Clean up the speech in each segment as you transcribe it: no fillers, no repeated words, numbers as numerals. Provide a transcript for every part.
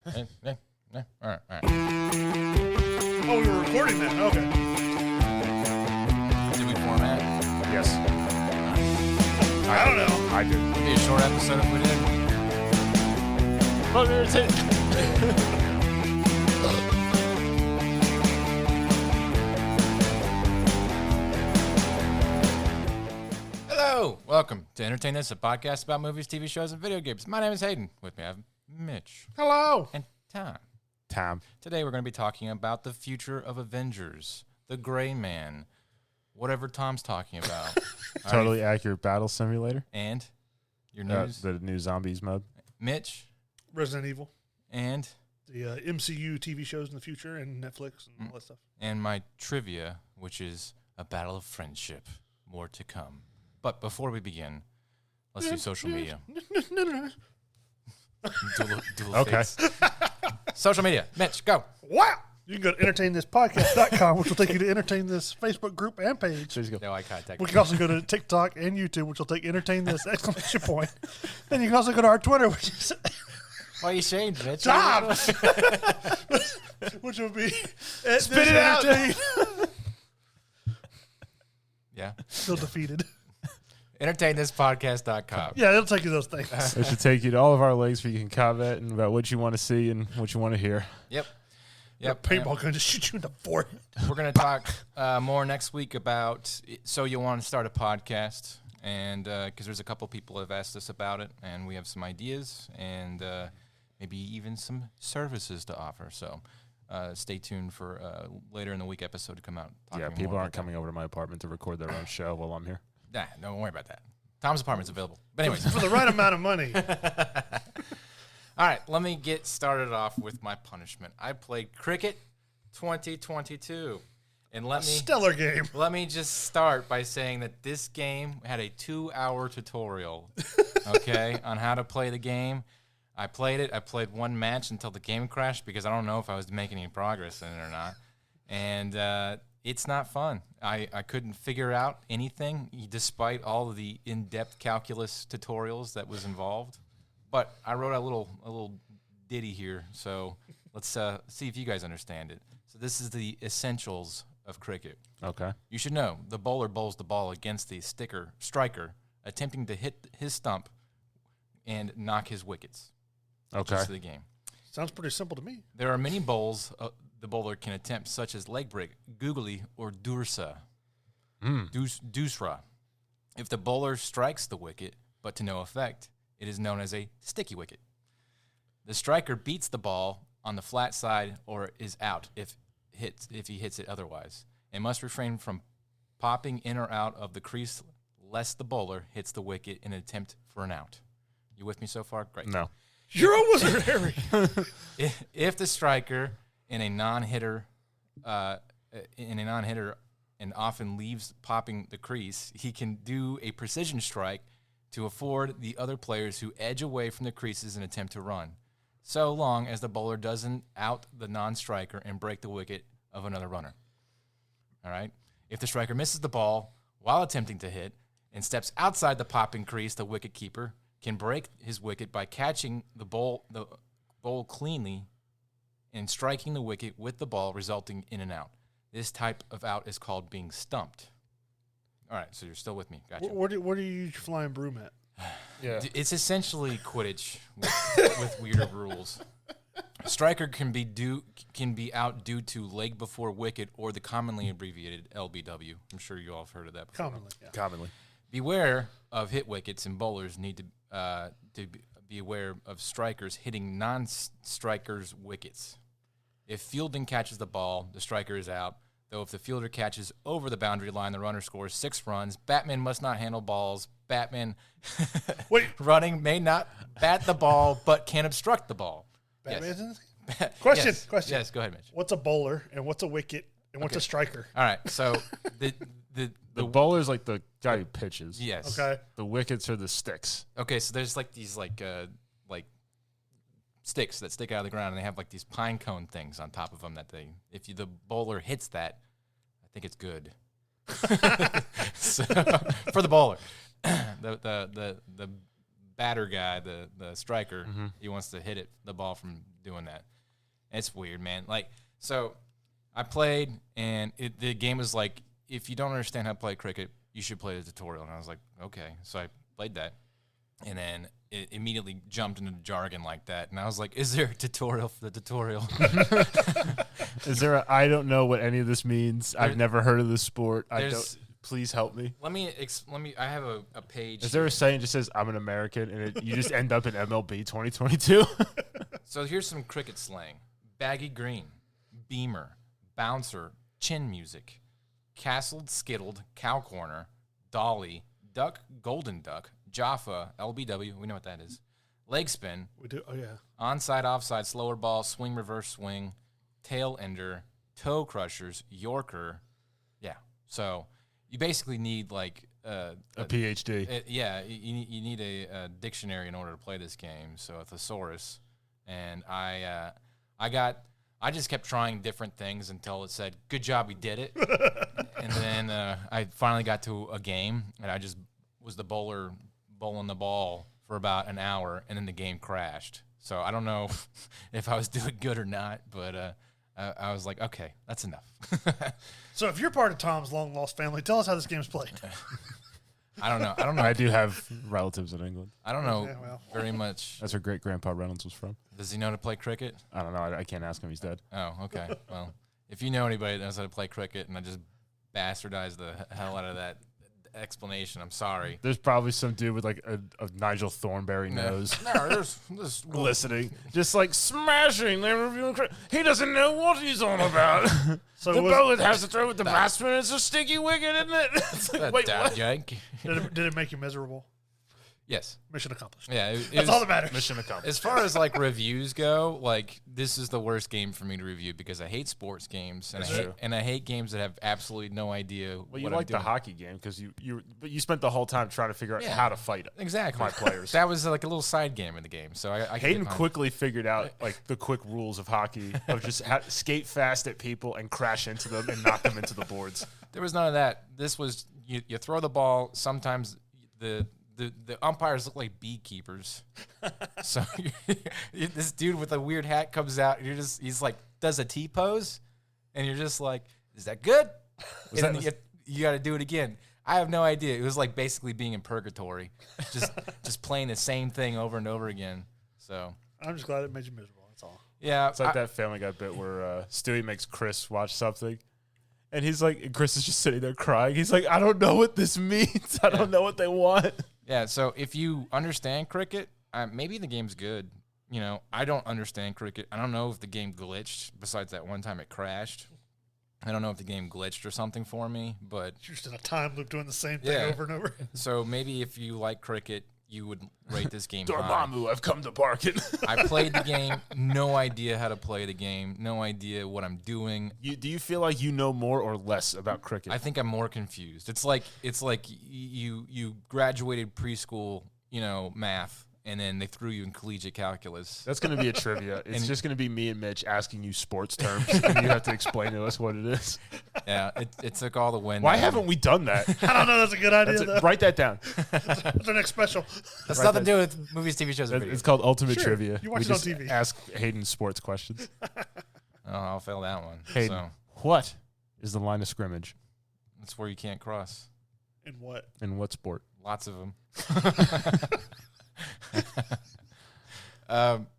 All right. Oh, we were recording that. Okay. Did we format? Yes. I don't know. I did. It'd be a short episode if we did. But we were Hello, welcome to Entertain This, a podcast about movies, TV shows, and video games. My name is Hayden. With me, I have Mitch Hello. and Tom. Tom. Today, we're going to be talking about the future of Avengers, the Grayman, whatever Tom's talking about. Totally accurate battle simulator. And your news, The new zombies mode. Mitch, Resident Evil. and The MCU TV shows in the future and Netflix and all that stuff. my trivia, which is a battle of friendship. More to come. But before we begin, let's do social media. Dual Okay. face. Social media. Mitch, go. Wow. You can go to entertainthispodcast.com, which will take you to Entertain This Facebook group and page. So just go. No eye contact. We can also go to TikTok and YouTube, which will take Entertain This exclamation point. Then you can also go to our Twitter, which is Why are you ashamed, Mitch? Tom, which will be Spit it out. Yeah. Still defeated. EntertainThisPodcast.com. Yeah, it'll take you those things. It should take you to all of our links where you can comment and about what you want to see and what you want to hear. Yep. Yep. Paintball gun to shoot you in the forehead. We're going to talk more next week about So You Want to Start a Podcast, and because there's a couple people who have asked us about it, and we have some ideas and maybe even some services to offer. So stay tuned for later in the week episode to come out. Yeah, people aren't coming over to my apartment to record their own show while I'm here. Nah, don't worry about that. Tom's apartment's available. But anyways. For the right amount of money. All right, let me get started off with my punishment. I played Cricket 2022. And Stellar game. Let me just start by saying that this game had a 2-hour tutorial, okay, on how to play the game. I played it. I played one match until the game crashed because I don't know if I was making any progress in it or not. And it's not fun. I couldn't figure out anything despite all of the in-depth calculus tutorials that was involved. But I wrote a little ditty here, so let's see if you guys understand it. So this is the essentials of cricket. Okay. You should know the bowler bowls the ball against the striker, attempting to hit his stump and knock his wickets. Okay. Just the game. Sounds pretty simple to me. There are many bowls the bowler can attempt, such as leg break, googly, or dursa. Dusra. If the bowler strikes the wicket, but to no effect, it is known as a sticky wicket. The striker beats the ball on the flat side or is out if he hits it otherwise, and must refrain from popping in or out of the crease lest the bowler hits the wicket in an attempt for an out. You with me so far? Great. No. You're a wizard, Harry. If the striker in a non-hitter and often leaves popping the crease, he can do a precision strike to afford the other players who edge away from the creases and attempt to run, so long as the bowler doesn't out the non-striker and break the wicket of another runner. All right? If the striker misses the ball while attempting to hit and steps outside the popping crease, the wicket keeper can break his wicket by catching the bowl cleanly and striking the wicket with the ball, resulting in an out. This type of out is called being stumped. All right, so you're still with me. Gotcha. Where do you use your flying broom at? Yeah. It's essentially Quidditch with weirder rules. A striker can be out due to leg before wicket or the commonly abbreviated LBW. I'm sure you all have heard of that before. Commonly, yeah. Commonly. Beware of hit wickets, and bowlers need to be aware of strikers hitting non-strikers' wickets. If fielding catches the ball, the striker is out. Though if the fielder catches over the boundary line, the runner scores 6 runs. Batman must not handle balls. Batman running may not bat the ball, but can obstruct the ball. Batman's in Yes. this? Question. Yes, go ahead, Mitch. What's a bowler and what's a wicket and what's a striker? All right, so The bowler's like the guy who pitches. yes. Okay. The wickets are the sticks. Okay, so there's like these like sticks that stick out of the ground, and they have like these pine cone things on top of them that the bowler hits that, I think it's good. So, for the bowler, the batter guy, the striker, he wants to hit the ball from doing that. It's weird, man. Like, so I played, and the game was like, if you don't understand how to play cricket, you should play the tutorial. And I was like, okay. So I played that, and then it immediately jumped into jargon like that. And I was like, is there a tutorial for the tutorial? Is there I don't know what any of this means. I've never heard of this sport. Please help me. Let me. I have a page. Is there a saying that just says I'm an American and you just end up in MLB 2022? So here's some cricket slang: baggy green, beamer, bouncer, chin music, castled, skittled, cow corner, dolly, duck, golden duck, Jaffa, LBW. We know what that is. Leg spin. We do. Oh yeah. Onside, offside, slower ball, swing, reverse swing, tail ender, toe crushers, Yorker. Yeah. So you basically need like a PhD. You need a dictionary in order to play this game. So a thesaurus, and I just kept trying different things until it said, "Good job, we did it." And then I finally got to a game, and I just was the bowler bowling the ball for about an hour, and then the game crashed. So I don't know if I was doing good or not, but I was like, okay, that's enough. So if you're part of Tom's long-lost family, tell us how this game's played. I don't know. I do have relatives in England. I don't know very much. That's where great-grandpa Reynolds was from. Does he know how to play cricket? I don't know. I can't ask him. He's dead. Oh, okay. Well, if you know anybody that knows how to play cricket and I just bastardized the hell out of that explanation, I'm sorry. There's probably some dude with like a Nigel Thornberry nose. No, there's listening, just like smashing. They're reviewing. He doesn't know what he's on about. So the bowler has to throw with the batsman. It's a sticky wicket, isn't it? It's like, wait, what? Did it make you miserable? Yes. Mission accomplished. Yeah, that's all that matters. Mission accomplished. As far as like reviews go, like this is the worst game for me to review because I hate sports games and I hate games that have absolutely no idea. Well, you like the hockey game because you spent the whole time trying to figure out how to fight exactly my players. That was like a little side game in the game. So I Hayden quickly figured out like the quick rules of hockey of just skate fast at people and crash into them and knock them into the boards. There was none of that. This was you throw the ball. Sometimes the umpires look like beekeepers. So this dude with a weird hat comes out, and he's like, does a T pose, and you're just like, is that good? And then you got to do it again. I have no idea. It was like basically being in purgatory, just playing the same thing over and over again. So I'm just glad it made you miserable. That's all. Yeah, it's like that Family Guy bit where Stewie makes Chris watch something. And he's like, and Chris is just sitting there crying. He's like, I don't know what this means. I don't know what they want. Yeah, so if you understand cricket, maybe the game's good. You know, I don't understand cricket. I don't know if the game glitched, besides that one time it crashed. I don't know if the game glitched or something for me, but... You're just in a time loop doing the same thing over and over. So maybe if you like cricket, you would rate this game Dormammu, I've come to bargain. I played the game, no idea how to play the game, no idea what I'm doing. Do you feel like you know more or less about cricket? I think I'm more confused. It's like you graduated preschool, math, and then they threw you in collegiate calculus. That's going to be a trivia. It's just going to be me and Mitch asking you sports terms, and you have to explain to us what it is. Yeah, it took all the wind. Why haven't we done that? I don't know. That's a good idea. Write that down. That's our next special. That's nothing to do with movies, TV shows, and videos. It's called Ultimate Trivia. You watch it on TV. Ask Hayden sports questions. Oh, I'll fail that one. Hayden, what is the line of scrimmage? That's where you can't cross. In what? In what sport? Lots of them.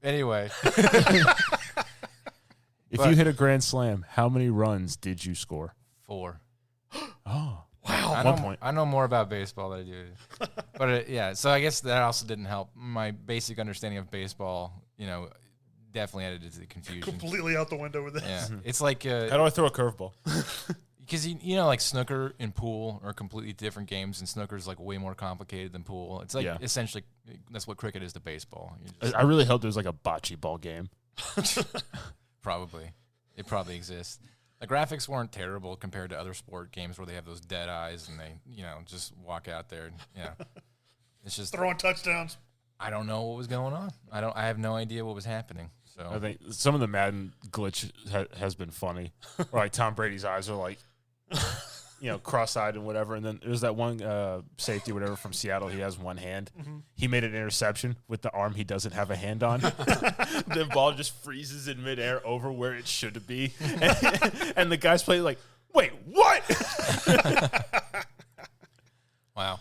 Anyway. If you hit a grand slam, how many runs did you score? 4. Oh. Wow. 1 point. I know more about baseball than I do. But so I guess that also didn't help. My basic understanding of baseball, definitely added to the confusion. Completely out the window with this. Yeah. It's like how do I throw a curveball? Because like snooker and pool are completely different games, and snooker is like way more complicated than pool. It's like essentially that's what cricket is to baseball. I really hope there's like a bocce ball game. Probably, it probably exists. The graphics weren't terrible compared to other sport games where they have those dead eyes and they just walk out there. It's just throwing touchdowns. I don't know what was going on. I have no idea what was happening. So I think some of the Madden glitch has been funny. Like Tom Brady's eyes are like cross-eyed and whatever. And then there's that one safety, whatever, from Seattle. He has one hand. He made an interception with the arm he doesn't have a hand on. The ball just freezes in midair over where it should be. And the guys play like, wait, what? Wow.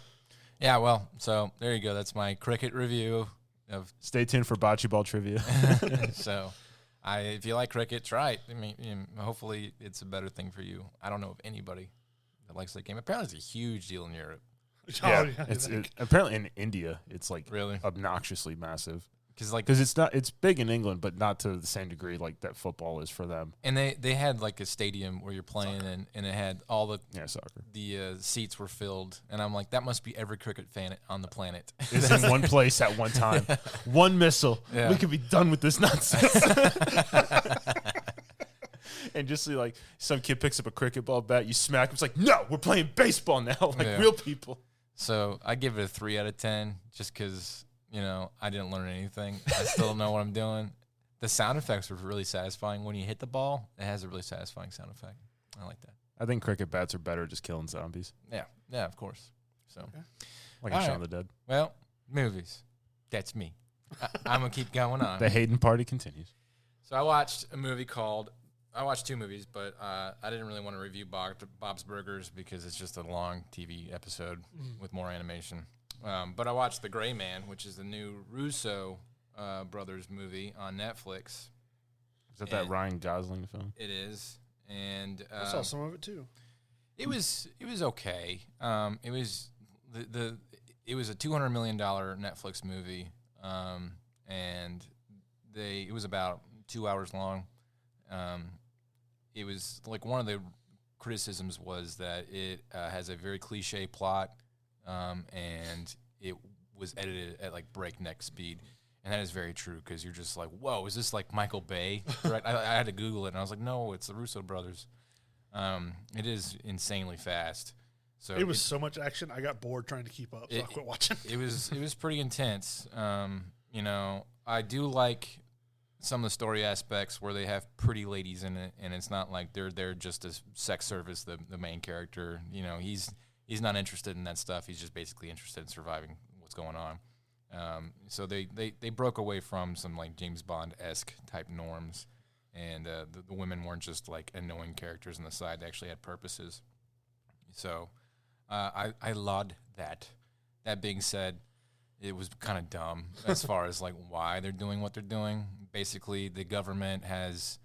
Yeah, well, so there you go. That's my cricket review of. Stay tuned for bocce ball trivia. So, if you like cricket, try it. I mean, hopefully it's a better thing for you. I don't know of anybody that likes that game. Apparently, it's a huge deal in Europe. Apparently in India, it's like really obnoxiously massive. Because it's big in England, but not to the same degree like that football is for them. And they had like a stadium where you're playing and it had all the soccer. The seats were filled, and I'm like, that must be every cricket fan on the planet. It's in one place at one time. One missile. Yeah. We could be done with this nonsense. And just see like some kid picks up a cricket ball bat, you smack him. It's like, no, we're playing baseball now, real people. So I give it a 3 out of 10, just because. I didn't learn anything. I still don't know what I'm doing. The sound effects were really satisfying. When you hit the ball, it has a really satisfying sound effect. I like that. I think cricket bats are better at just killing zombies. Yeah, of course. So, like in Shaun of the Dead. Well, movies. That's me. I'm going to keep going on. The Hayden party continues. So I watched I watched 2 movies, but I didn't really want to review Bob's Burgers because it's just a long TV episode with more animation. But I watched The Grayman, which is the new Russo brothers movie on Netflix. Is that Ryan Gosling film? It is, and I saw some of it too. It was okay. It was it was a $200 million Netflix movie, and it was about 2 hours long. It was like one of the criticisms was that it has a very cliche plot. And it was edited at like breakneck speed, and that is very true because you're just like, whoa, is this like Michael Bay? Right? I had to Google it, and I was like, no, it's the Russo brothers. It is insanely fast. So it was so much action, I got bored trying to keep up, so I quit watching. It was pretty intense. I do like some of the story aspects where they have pretty ladies in it, and it's not like they're just a sex service. The main character, He's not interested in that stuff. He's just basically interested in surviving what's going on. So they broke away from some like James Bond-esque type norms, and the women weren't just like annoying characters on the side. They actually had purposes. So I laud that. That being said, it was kind of dumb as far as like why they're doing what they're doing. Basically, the government has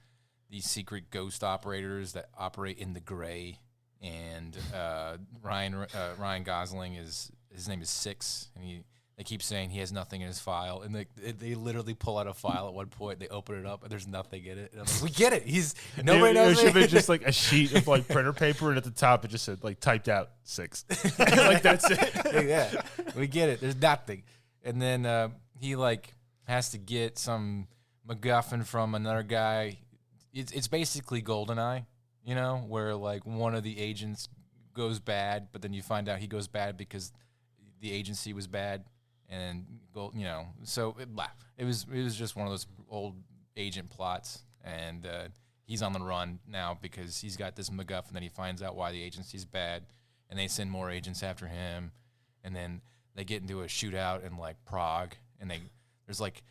these secret ghost operators that operate in the gray. And Ryan Gosling his name is Six, and they keep saying he has nothing in his file, and they literally pull out a file at one point. They open it up, and there's nothing in it. And I'm like, we get it. Nobody knows. It should have been just like a sheet of like printer paper, and at the top it just said like typed out 6. Like that's it. Yeah, we get it. There's nothing, and then he like has to get some MacGuffin from another guy. It's basically GoldenEye. Where like one of the agents goes bad, but then you find out he goes bad because the agency was bad, and so it was just one of those old agent plots, and he's on the run now because he's got this MacGuffin that he finds out why the agency's bad, and they send more agents after him, and then they get into a shootout in like Prague, and there's like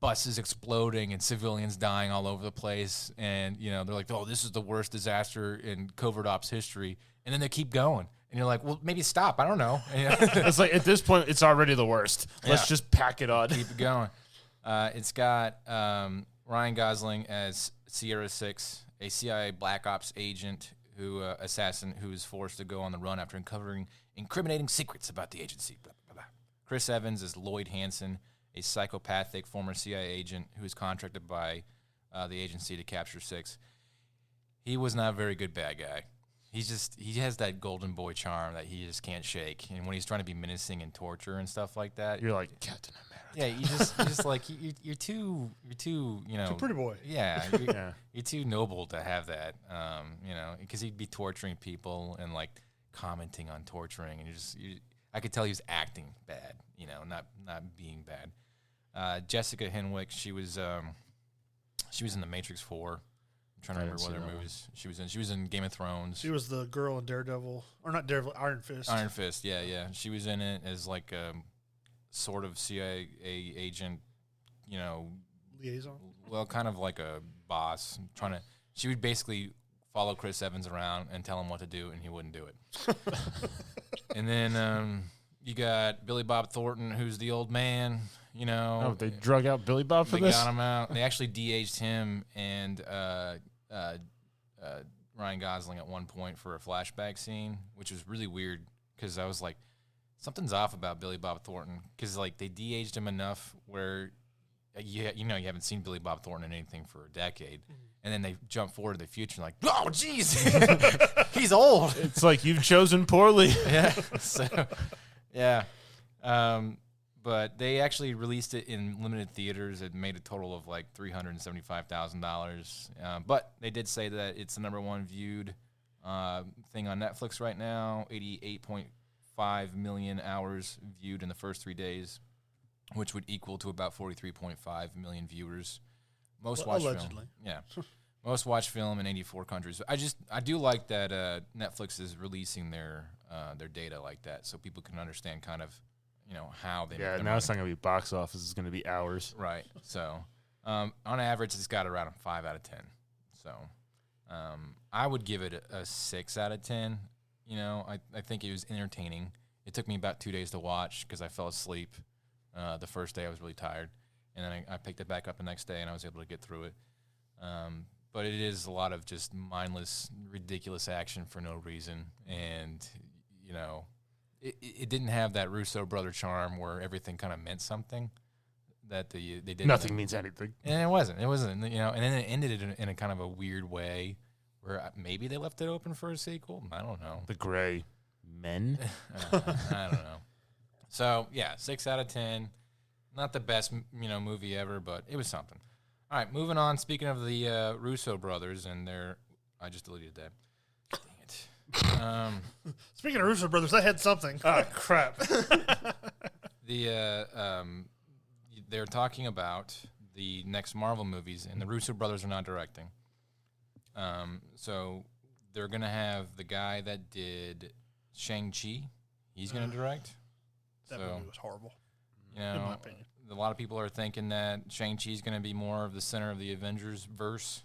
buses exploding and civilians dying all over the place, and they're like, oh, this is the worst disaster in covert ops history, and then they keep going, and you're like, well, maybe stop, I don't know. It's like at this point it's already the worst. Let's just pack it on. Keep it going. It's got Ryan Gosling as Sierra 6, a CIA Black Ops agent assassin who is forced to go on the run after uncovering incriminating secrets about the agency. Blah, blah, blah. Chris Evans is Lloyd Hansen, a psychopathic former CIA agent who is contracted by the agency to capture 6. He was not a very good bad guy. He has that golden boy charm that he just can't shake. And when he's trying to be menacing and torture and stuff like that, you're like Captain America. Yeah, you're just like you're too too pretty boy. Yeah, you're too noble to have that. Because he'd be torturing people and like commenting on torturing, and I could tell he was acting bad. Not being bad. Jessica Henwick, she was in The Matrix 4, I'm trying to remember what other movies she was in. She was in Game of Thrones. She was the girl in Daredevil, or not Daredevil, Iron Fist. Iron Fist, yeah. She was in it as like a sort of CIA agent, Liaison. Well, kind of like a boss. She would basically follow Chris Evans around and tell him what to do, and he wouldn't do it. And then you got Billy Bob Thornton, who's the old man. Oh, they drug out Billy Bob for this? They got him out. They actually de-aged him and Ryan Gosling at one point for a flashback scene, which was really weird because I was like, something's off about Billy Bob Thornton because like they de-aged him enough where you haven't seen Billy Bob Thornton in anything for a decade, and then they jump forward to the future and like, oh jeez, he's old. It's like you've chosen poorly. Yeah. So yeah. But they actually released it in limited theaters. It made a total of like $375,000. But they did say that it's the number one viewed thing on Netflix right now. 88.5 million hours viewed in the first 3 days, which would equal to about 43.5 million viewers. Most watched allegedly. film. Yeah. Most watched film in 84 countries. I do like that Netflix is releasing their data like that so people can understand kind of how they make their now money. it's not going to be box office. It's going to be hours. Right. So, on average, it's got around a 5 out of 10. So, I would give it a 6 out of 10. I think it was entertaining. It took me about 2 days to watch because I fell asleep. The first day I was really tired. And then I picked it back up the next day and I was able to get through it. But it is a lot of just mindless, ridiculous action for no reason. And, it didn't have that Russo brother charm where everything kind of meant something that they did. Nothing means anything. And it wasn't, and then it ended in a kind of a weird way where maybe they left it open for a sequel. I don't know. The Gray Men? I don't know. So, yeah, 6 out of 10. Not the best, movie ever, but it was something. All right, moving on. Speaking of the Russo brothers and I just deleted that. Speaking of Russo brothers, they had something. Oh, crap. They're talking about the next Marvel movies, and the Russo brothers are not directing. So they're going to have the guy that did Shang-Chi. He's going to direct. That movie was horrible, in my opinion. A lot of people are thinking that Shang-Chi is going to be more of the center of the Avengers verse.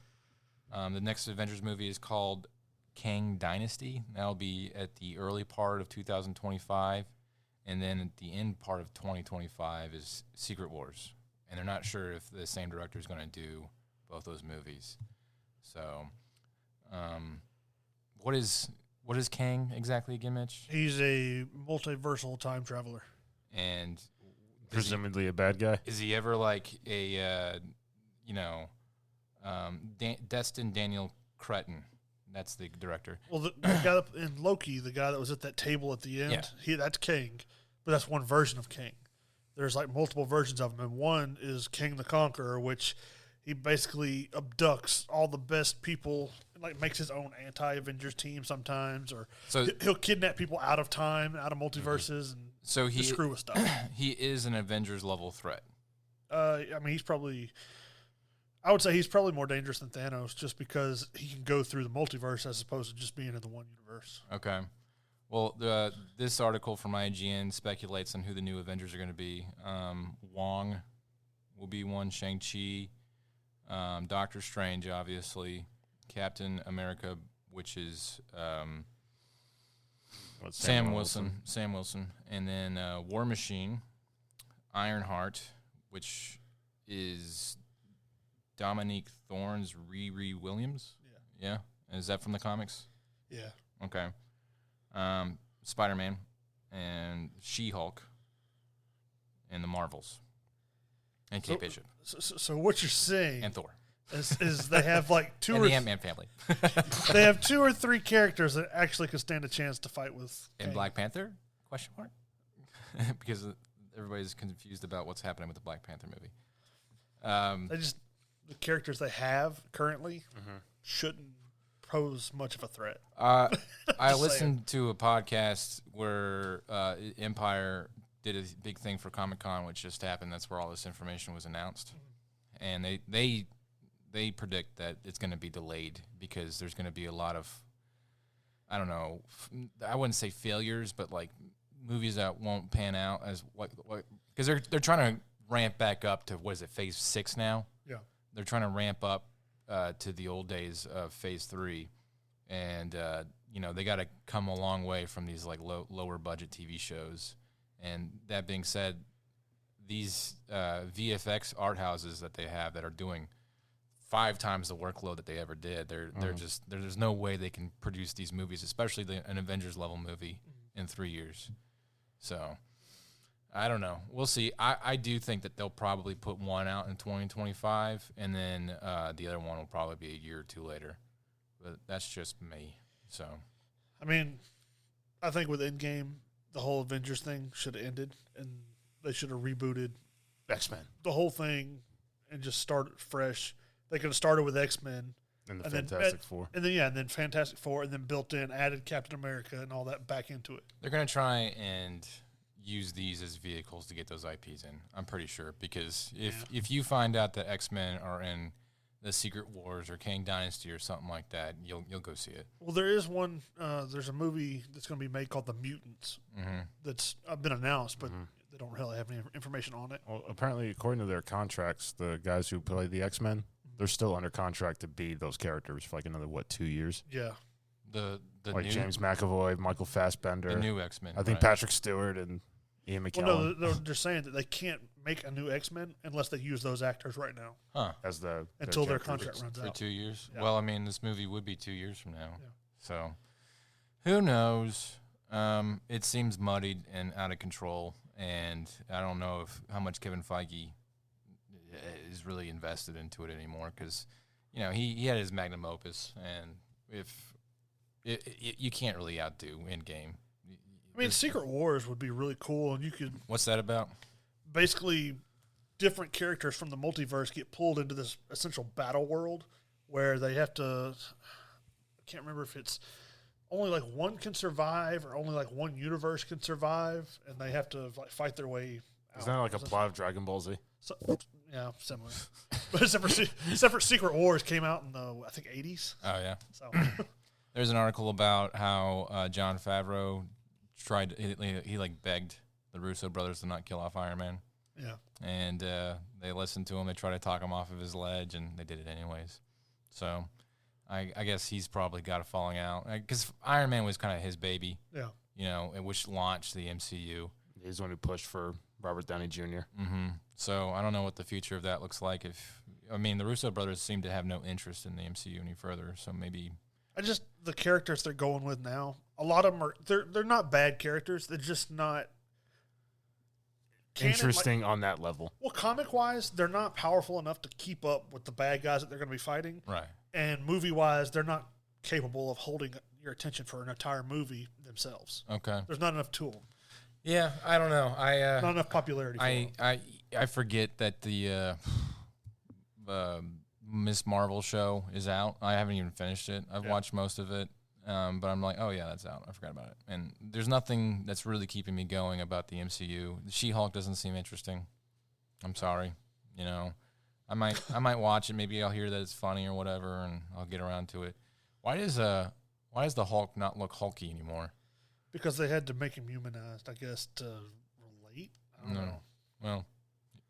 The next Avengers movie is called Kang Dynasty. That'll be at the early part of 2025, and then at the end part of 2025 is Secret Wars. And they're not sure if the same director is going to do both those movies. So, what is Kang exactly again, Mitch? He's a multiversal time traveler. And presumably a bad guy. Is he ever like a Destin Daniel Cretton? That's the director. Well, the guy in Loki, the guy that was at that table at the end, that's King, but that's one version of King. There's like multiple versions of him, and one is King the Conqueror, which he basically abducts all the best people, like makes his own anti-Avengers team sometimes, or he'll kidnap people out of time, out of multiverses, and screw with stuff. He is an Avengers level threat. I would say he's probably more dangerous than Thanos just because he can go through the multiverse as opposed to just being in the one universe. Okay. Well, this article from IGN speculates on who the new Avengers are going to be. Wong will be one, Shang-Chi, Doctor Strange, obviously, Captain America, which is Sam Wilson, and then War Machine, Ironheart, which is Dominique Thorne's Riri Williams. Yeah. Is that from the comics? Yeah. Okay. Spider-Man and She-Hulk and the Marvels and Kate Bishop. So what you're saying and Thor is they have like two and or the Ant-Man family. They have 2 or 3 characters that actually could stand a chance to fight with. And Black Panther? Question mark? Because everybody's confused about what's happening with the Black Panther movie. The characters they have currently shouldn't pose much of a threat. I listened to a podcast where Empire did a big thing for Comic-Con, which just happened. That's where all this information was announced. And they they predict that it's going to be delayed because there's going to be a lot of, I don't know, I wouldn't say failures, but like movies that won't pan out as what because they're trying to ramp back up to, what is it, Phase 6 now? Yeah. They're trying to ramp up to the old days of Phase 3, and they got to come a long way from these like lower budget TV shows. And that being said, these VFX art houses that they have that are doing 5 times the workload that they ever did, there's no way they can produce these movies, especially an Avengers level movie, in 3 years. So I don't know. We'll see. I do think that they'll probably put one out in 2025, and then the other one will probably be a year or two later. But that's just me. So, I mean, I think with Endgame, the whole Avengers thing should have ended, and they should have rebooted X-Men. the whole thing and just started fresh. They could have started with X-Men. And the Fantastic Four. And then Fantastic Four, and then built in, added Captain America and all that back into it. they're going to try and use these as vehicles to get those IPs in, I'm pretty sure. Because if you find out that X-Men are in the Secret Wars or Kang Dynasty or something like that, you'll go see it. Well, there is one. There's a movie that's going to be made called The Mutants that's been announced, but they don't really have any information on it. Well, apparently, according to their contracts, the guys who play the X-Men, they're still under contract to be those characters for like another, 2 years? Yeah. The like new, James McAvoy, Michael Fassbender. the new X-Men. I think Patrick Stewart and Ian McKellen. Well, no, they're saying that they can't make a new X-Men unless they use those actors right now. Huh. As until their contract runs For out. 2 years? Yeah. Well, I mean, this movie would be 2 years from now. Yeah. So, who knows? It seems muddied and out of control, and I don't know how much Kevin Feige is really invested into it anymore because, he had his magnum opus, and if you can't really outdo Endgame. I mean, Secret Wars would be really cool, and you could What's that about? basically different characters from the multiverse get pulled into this essential battle world where they have to. I can't remember if it's only like one can survive or only like one universe can survive, and they have to like fight their way out. Isn't that like a plot of Dragon Ball Z? So, yeah, similar. But except for Secret Wars came out in the, I think, 80s. Oh, yeah. So There's an article about how Jon Favreau tried, he like begged the Russo brothers to not kill off Iron Man. yeah. And they listened to him. They tried to talk him off of his ledge, and they did it anyways. So I guess he's probably got a falling out. Because Iron Man was kind of his baby, Yeah. which launched the MCU. He's the one who pushed for Robert Downey Jr. Mm-hmm. So I don't know what the future of that looks like. The Russo brothers seem to have no interest in the MCU any further, so maybe... The characters they're going with now, a lot of them are, they're not bad characters. They're just not interesting on that level. Well, comic-wise, they're not powerful enough to keep up with the bad guys that they're going to be fighting. Right. And movie-wise, they're not capable of holding your attention for an entire movie themselves. Okay. There's not enough to them. Yeah, I don't know. Not enough popularity for them. I forget that the Miss Marvel show is out. I haven't even finished it. I've watched most of it, but I'm like, oh yeah, that's out. I forgot about it. And there's nothing that's really keeping me going about the MCU. She-Hulk doesn't seem interesting. I'm sorry. I might watch it. Maybe I'll hear that it's funny or whatever, and I'll get around to it. Why does the Hulk not look hulky anymore? Because they had to make him humanized, I guess, to relate. I don't know. Well,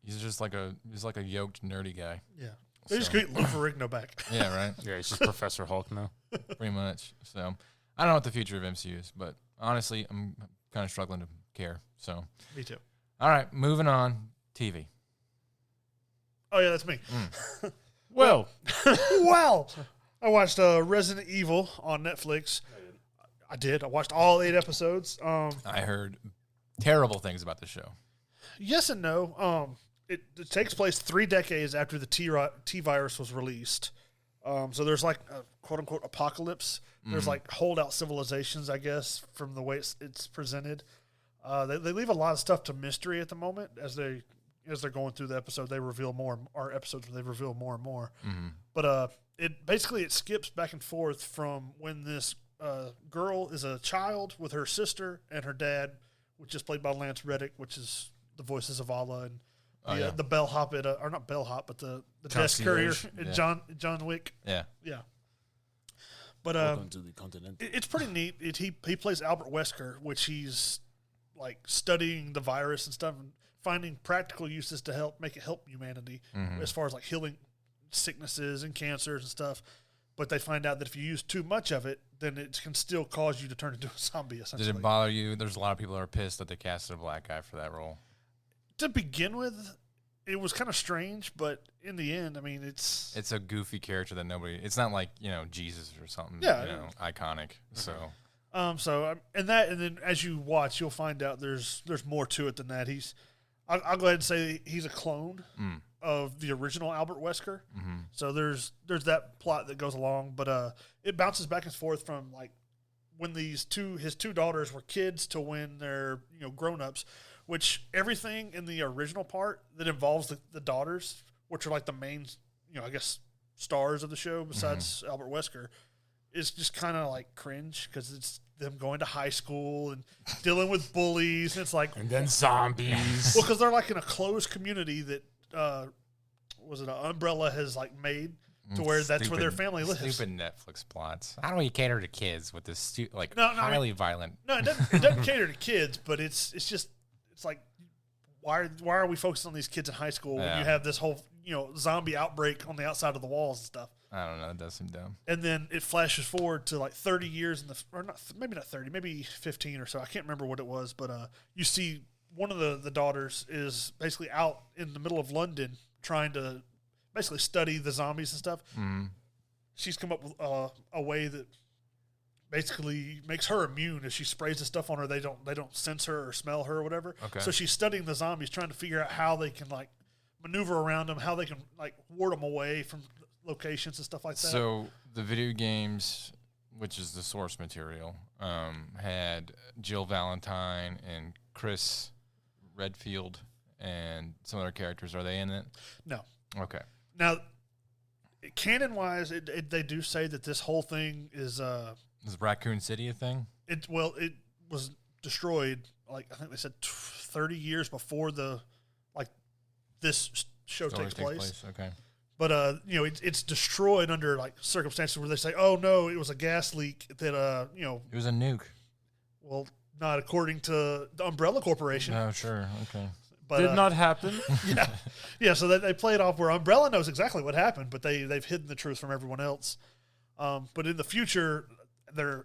he's just like a yoked nerdy guy. Yeah. They just get Lou Ferrigno back. Yeah, right. Yeah, he's just Professor Hulk now. Pretty much. So I don't know what the future of MCU is, but honestly, I'm kind of struggling to care. So Me too. all right, moving on. TV. Oh, yeah, that's me. Well, Well, I watched Resident Evil on Netflix. I did. I watched all 8 episodes. I heard terrible things about the show. Yes and no. It takes place 3 decades after the T virus was released. So there's like a quote unquote apocalypse. There's like holdout civilizations, I guess, from the way it's presented. They leave a lot of stuff to mystery at the moment as they're going through the episode. They reveal more. Our episodes they reveal more and more. Mm-hmm. But it skips back and forth from when this girl is a child with her sister and her dad, which is played by Lance Reddick, which is the voices of Allah and The bellhop or not bellhop, but the desk Concierge. courier, John Wick. Yeah. Yeah. But Welcome to the continent. it's pretty neat. He plays Albert Wesker, which he's like studying the virus and stuff and finding practical uses to make it help humanity as far as like healing sicknesses and cancers and stuff. But they find out that if you use too much of it, then it can still cause you to turn into a zombie, essentially. Did it bother you? There's a lot of people that are pissed that they casted a black guy for that role. To begin with, it was kind of strange, but in the end, I mean, it's a goofy character that it's not like, Jesus or something, iconic. So, and then as you watch, you'll find out there's more to it than that. I'll go ahead and say he's a clone of the original Albert Wesker. Mm-hmm. So there's that plot that goes along, but it bounces back and forth from like when his two daughters were kids to when they're grown-ups, which everything in the original part that involves the daughters, which are like the main I guess stars of the show besides Albert Wesker, is just kind of like cringe because it's them going to high school and dealing with bullies. And it's like, and then zombies. Well, because they're like in a closed community that an Umbrella has like made to where that's where their family lives. Stupid Netflix plots. How do we cater to kids with this highly violent? No, it doesn't cater to kids, but it's like why are we focusing on these kids in high school when you have this whole zombie outbreak on the outside of the walls and stuff? I don't know. It does seem dumb. And then it flashes forward to like 30 years maybe not 30, maybe 15 or so. I can't remember what it was, but you see one of the daughters is basically out in the middle of London trying to basically study the zombies and stuff. Mm-hmm. She's come up with a way that basically makes her immune. If she sprays the stuff on her, they don't sense her or smell her or whatever. Okay. So she's studying the zombies, trying to figure out how they can like maneuver around them, how they can like ward them away from locations and stuff like that. So the video games, which is the source material, had Jill Valentine and Chris Redfield and some other characters. Are they in it? No. Okay. Now, canon-wise, they do say that this whole thing is Raccoon City a thing? It was destroyed. Like I think they said 30 years before this show takes place. Okay. But it's destroyed under like circumstances where they say, "Oh no, it was a gas leak that it was a nuke." Well, not according to the Umbrella Corporation. Oh, sure, okay. But, did not happen. yeah. So they play it off where Umbrella knows exactly what happened, but they've hidden the truth from everyone else. But in the future,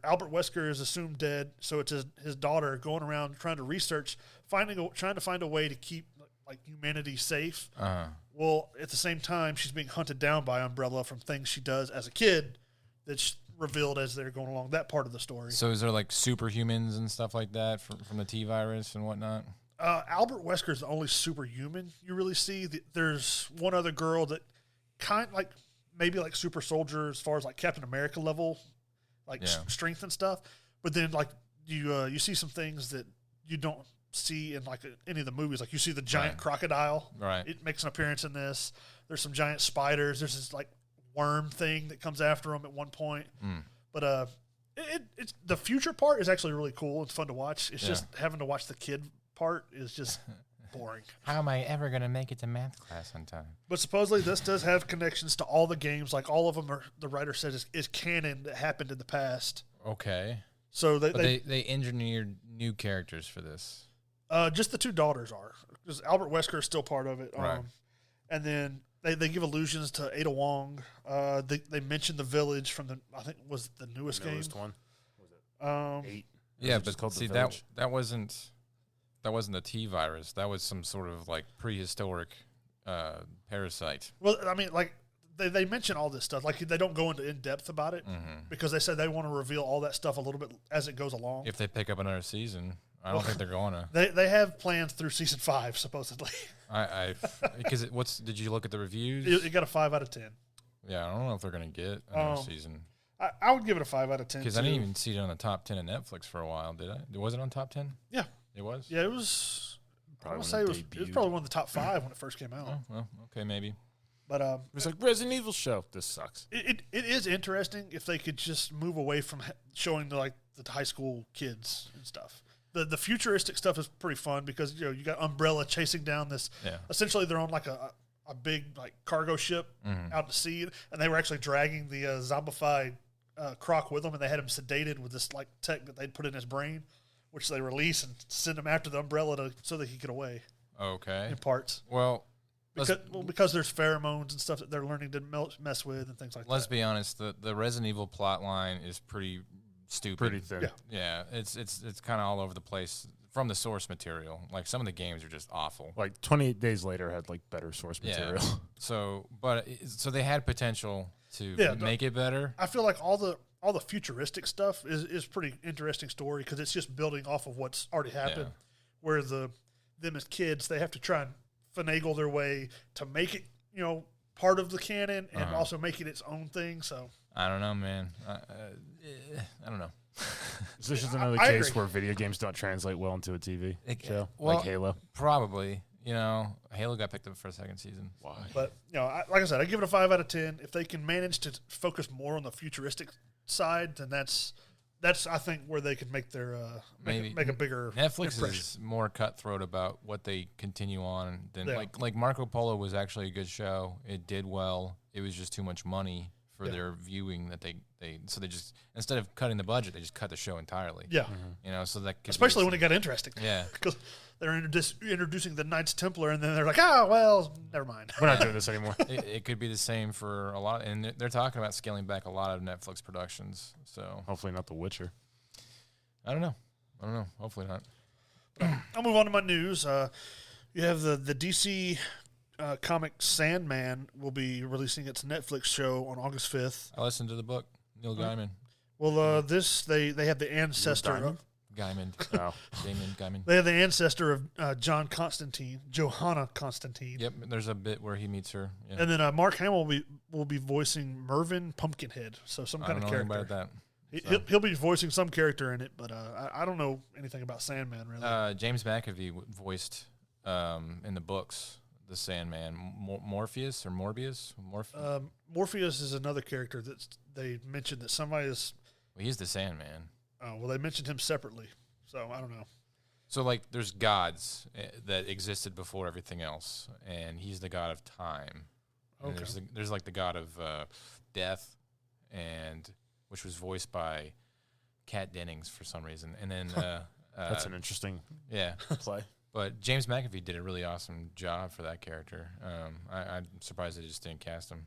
Albert Wesker is assumed dead, so it's his daughter going around trying to research, trying to find a way to keep like humanity safe. Uh-huh. Well, at the same time, she's being hunted down by Umbrella from things she does as a kid that's revealed as they're going along that part of the story. So is there like superhumans and stuff like that from the T virus and whatnot? Albert Wesker is the only superhuman you really see. There's one other girl that maybe like super soldier as far as like Captain America level, like strength and stuff. But then like you see some things that you don't see in like any of the movies. Like you see the giant crocodile. Right. It makes an appearance in this. There's some giant spiders. There's this like worm thing that comes after them at one point. But it's the future part is actually really cool. It's fun to watch. It's just having to watch the kid part is just boring. How am I ever going to make it to math class on time? But supposedly this does have connections to all the games. Like all of them are, the writer said is canon that happened in the past. Okay. So they engineered new characters for this. Just the two daughters are, because Albert Wesker is still part of it. Right. And then they give allusions to Ada Wong. They mentioned the village from I think was the newest game. One. Was it 8? Yeah, but see that wasn't the T virus. That was some sort of like prehistoric parasite. Well, I mean, like they mention all this stuff. Like they don't go into in depth about it because they said they want to reveal all that stuff a little bit as it goes along. If they pick up another season. I don't think they're going to. They have plans through season 5 supposedly. Because did you look at the reviews? It got a 5 out of 10. Yeah, I don't know if they're going to get another season. I would give it a 5 out of 10. Because I didn't even see it on the top 10 of Netflix for a while, did I? Was it on top 10? Yeah, it was. Yeah, it was. I would say it was probably one of the top 5 when it first came out. Oh, well, okay, maybe. But it was like Resident Evil show. This sucks. It is interesting if they could just move away from showing the high school kids and stuff. The futuristic stuff is pretty fun because you got Umbrella chasing down this. Yeah. Essentially, they're on like a big like cargo ship out to sea, and they were actually dragging the zombified Croc with them, and they had him sedated with this like tech that they'd put in his brain, which they release and send him after the Umbrella so they could get away. Okay. In parts. Well, because there's pheromones and stuff that they're learning to mess with and things like that. Let's be honest. The Resident Evil plot line is pretty stupid. Pretty thin. Yeah. It's kind of all over the place from the source material. Like some of the games are just awful. Like 28 Days Later had like better source material. So they had potential to make it better. I feel like all the futuristic stuff is pretty interesting story because it's just building off of what's already happened. Yeah. Where them as kids, they have to try and finagle their way to make it, part of the canon and also make it its own thing. So I don't know, man. I don't know. So this is another case where video games don't translate well into a TV show, like Halo. Probably. Halo got picked up for a second season. Why? But like I said, I give it a 5 out of 10. If they can manage to focus more on the futuristic side, then that's I think where they could make their make a bigger Netflix impression. is more cutthroat about what they continue on than like Marco Polo was actually a good show. It did well. It was just too much money for their viewing that they just instead of cutting the budget, they just cut the show entirely. Yeah. So that could especially when it got interesting. Yeah. Because they're introducing the Knights Templar, and then they're like, well, never mind. We're not doing this anymore. It could be the same for a lot, and they're talking about scaling back a lot of Netflix productions. So hopefully not The Witcher. I don't know. Hopefully not. I'll move on to my news. You have the DC comic Sandman will be releasing its Netflix show on August 5th. I listened to the book, Neil Gaiman. Well, they have the ancestor of Gaiman. Oh, Damon Gaiman. They have the ancestor of Johanna Constantine. Yep, there's a bit where he meets her. Yeah. And then Mark Hamill will be voicing Mervyn Pumpkinhead, so some kind of character. I don't know about that. He'll be voicing some character in it, but I don't know anything about Sandman really. James McAvee voiced in the books the Sandman. Morpheus or Morbius? Morpheus is another character that they mentioned that somebody is. Well, he's the Sandman. Oh, well, they mentioned him separately, so I don't know. So, like, there's gods that existed before everything else, and he's the god of time. And Okay. There's like the god of death, which was voiced by Kat Dennings for some reason. And then that's an interesting play. But James McAvee did a really awesome job for that character. I'm surprised they just didn't cast him.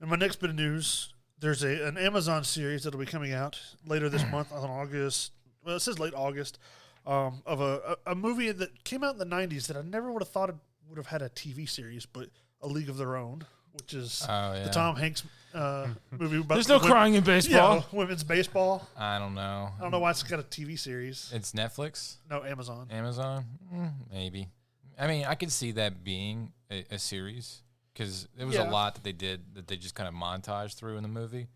And my next bit of news, there's an Amazon series that'll be coming out later this month on August. Well, it says late August, of a movie that came out in the 90s that I never would have thought it would have had a TV series, but A League of Their Own, which is the Tom Hanks movie. About There's no crying in baseball. Women's baseball. I don't know. I don't know why it's got a TV series. It's Netflix? No, Amazon. Amazon? Maybe. I mean, I could see that being a series. Because there was a lot that they did that they just kind of montaged through in the movie.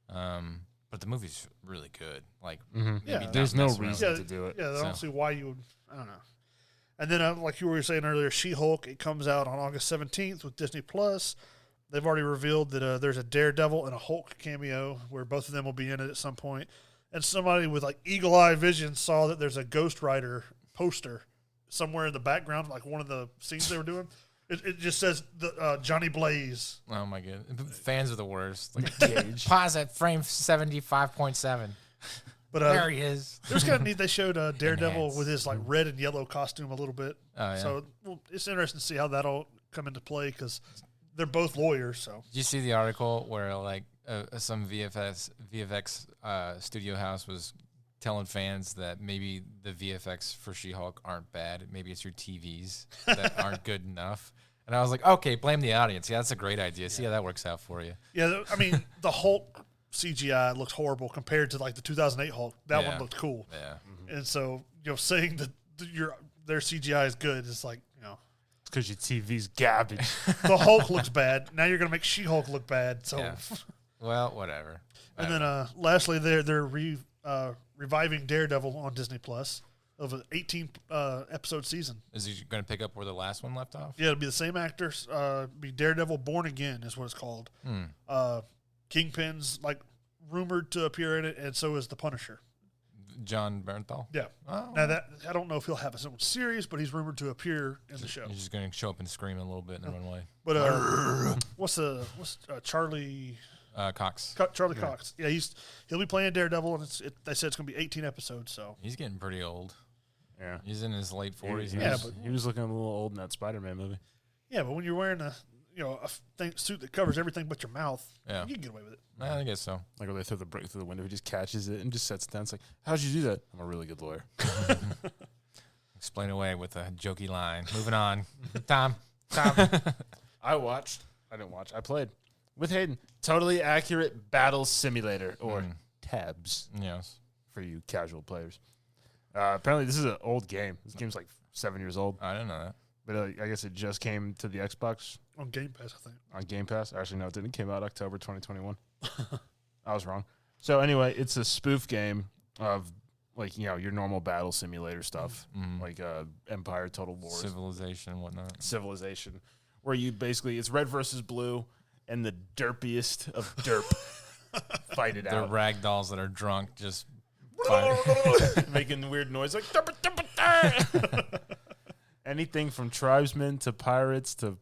But the movie's really good. Like, maybe there's no reason to do it. Yeah, I don't see why you would. I don't know. And then, like you were saying earlier, She-Hulk, it comes out on August 17th with Disney+. They've already revealed that there's a Daredevil and a Hulk cameo where both of them will be in it at some point. And somebody with, like, eagle-eye vision saw that there's a Ghost Rider poster somewhere in the background, like one of the scenes they were doing. It just says Johnny Blaze. Oh, my God. Fans are the worst. Like, pause at frame 75.7. But there he is. It was kind of neat. They showed Daredevil with his like red and yellow costume a little bit. Oh, yeah. So it's interesting to see how that'll come into play because they're both lawyers. So did you see the article where like some VFX studio house was telling fans that maybe the VFX for She-Hulk aren't bad. Maybe it's your TVs that aren't good enough. And I was like, okay, blame the audience. Yeah, that's a great idea. See how that works out for you. Yeah, I mean, the Hulk CGI looks horrible compared to like the 2008 Hulk. That one looked cool. Yeah. And so, saying that their CGI is good is like, It's because your TV's garbage. The Hulk looks bad. Now you're going to make She-Hulk look bad. So, well, whatever. And then lastly, they're reviving Daredevil on Disney Plus of an 18 episode season. Is he going to pick up where the last one left off? Yeah, it'll be the same actors. Be Daredevil Born Again is what it's called. Kingpin's like rumored to appear in it, and so is the Punisher. John Bernthal? Yeah. Oh. Now that I don't know if he'll have something serious, but he's rumored to appear in the show. He's just going to show up and scream a little bit and then run away. But what's Charlie Cox? Charlie Cox. Yeah, he'll be playing Daredevil, and they said it's going to be 18 episodes. So he's getting pretty old. Yeah, he's in his late 40s. But he was looking a little old in that Spider-Man movie. Yeah, but when you're wearing a suit that covers everything but your mouth, you can get away with it. I guess so. Like when they throw the brick through the window, he just catches it and just sets it down. It's like, how'd you do that? I'm a really good lawyer. Explain away with a jokey line. Moving on. Tom. I didn't watch. I played with Hayden. Totally Accurate Battle Simulator, or TABS. Yes. For you casual players. Apparently, this is an old game. This game's like 7 years old. I didn't know that. But I guess it just came to the Xbox. On Game Pass, I think. On Game Pass? Actually, no, it didn't. It came out October 2021. I was wrong. So anyway, it's a spoof game of your normal battle simulator stuff, like Empire, Total War, Civilization and whatnot. Civilization, where you basically, it's red versus blue, and the derpiest of derp fight it out. They're ragdolls that are drunk, just making weird noise like anything from tribesmen to pirates to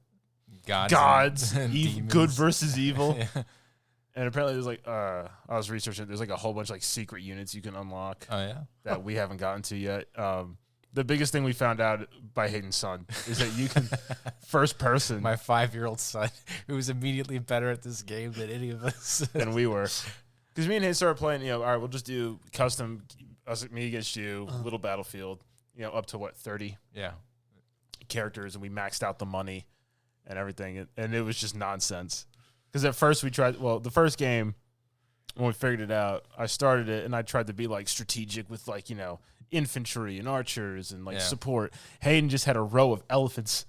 gods and good versus evil. Yeah. And apparently there's I was researching, there's a whole bunch of secret units you can unlock. Oh yeah, that we haven't gotten to yet. The biggest thing we found out by Hayden's son is that you can first person. My 5-year-old son, who was immediately better at this game than any of us than we were, because me and Hayden started playing. All right, we'll just do custom, me against you, little battlefield. Up to 30. Yeah. Characters, and we maxed out the money and everything, and it was just nonsense. Because at first we tried, the first game when we figured it out, I started it and I tried to be strategic with infantry and archers and support. Hayden just had a row of elephants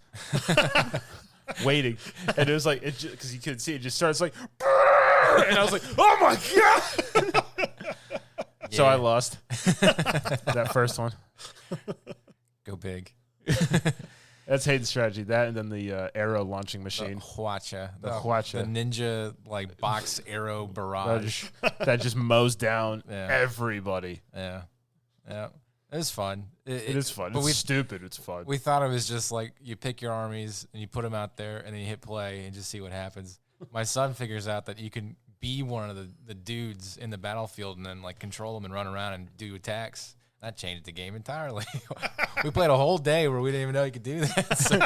waiting, and it was because you could see it just starts and I was like, oh my god! Yeah. So I lost that first one. Go big. That's Hayden's strategy. That and then the arrow launching machine. The Hwacha. The Hwacha. The ninja box arrow barrage. That just mows down everybody. Yeah. Yeah. It was fun. It is fun. It's stupid. It's fun. We thought it was just you pick your armies and you put them out there and then you hit play and just see what happens. My son figures out that you can be one of the dudes in the battlefield and then control them and run around and do attacks. That changed the game entirely. We played a whole day where we didn't even know you could do that. So.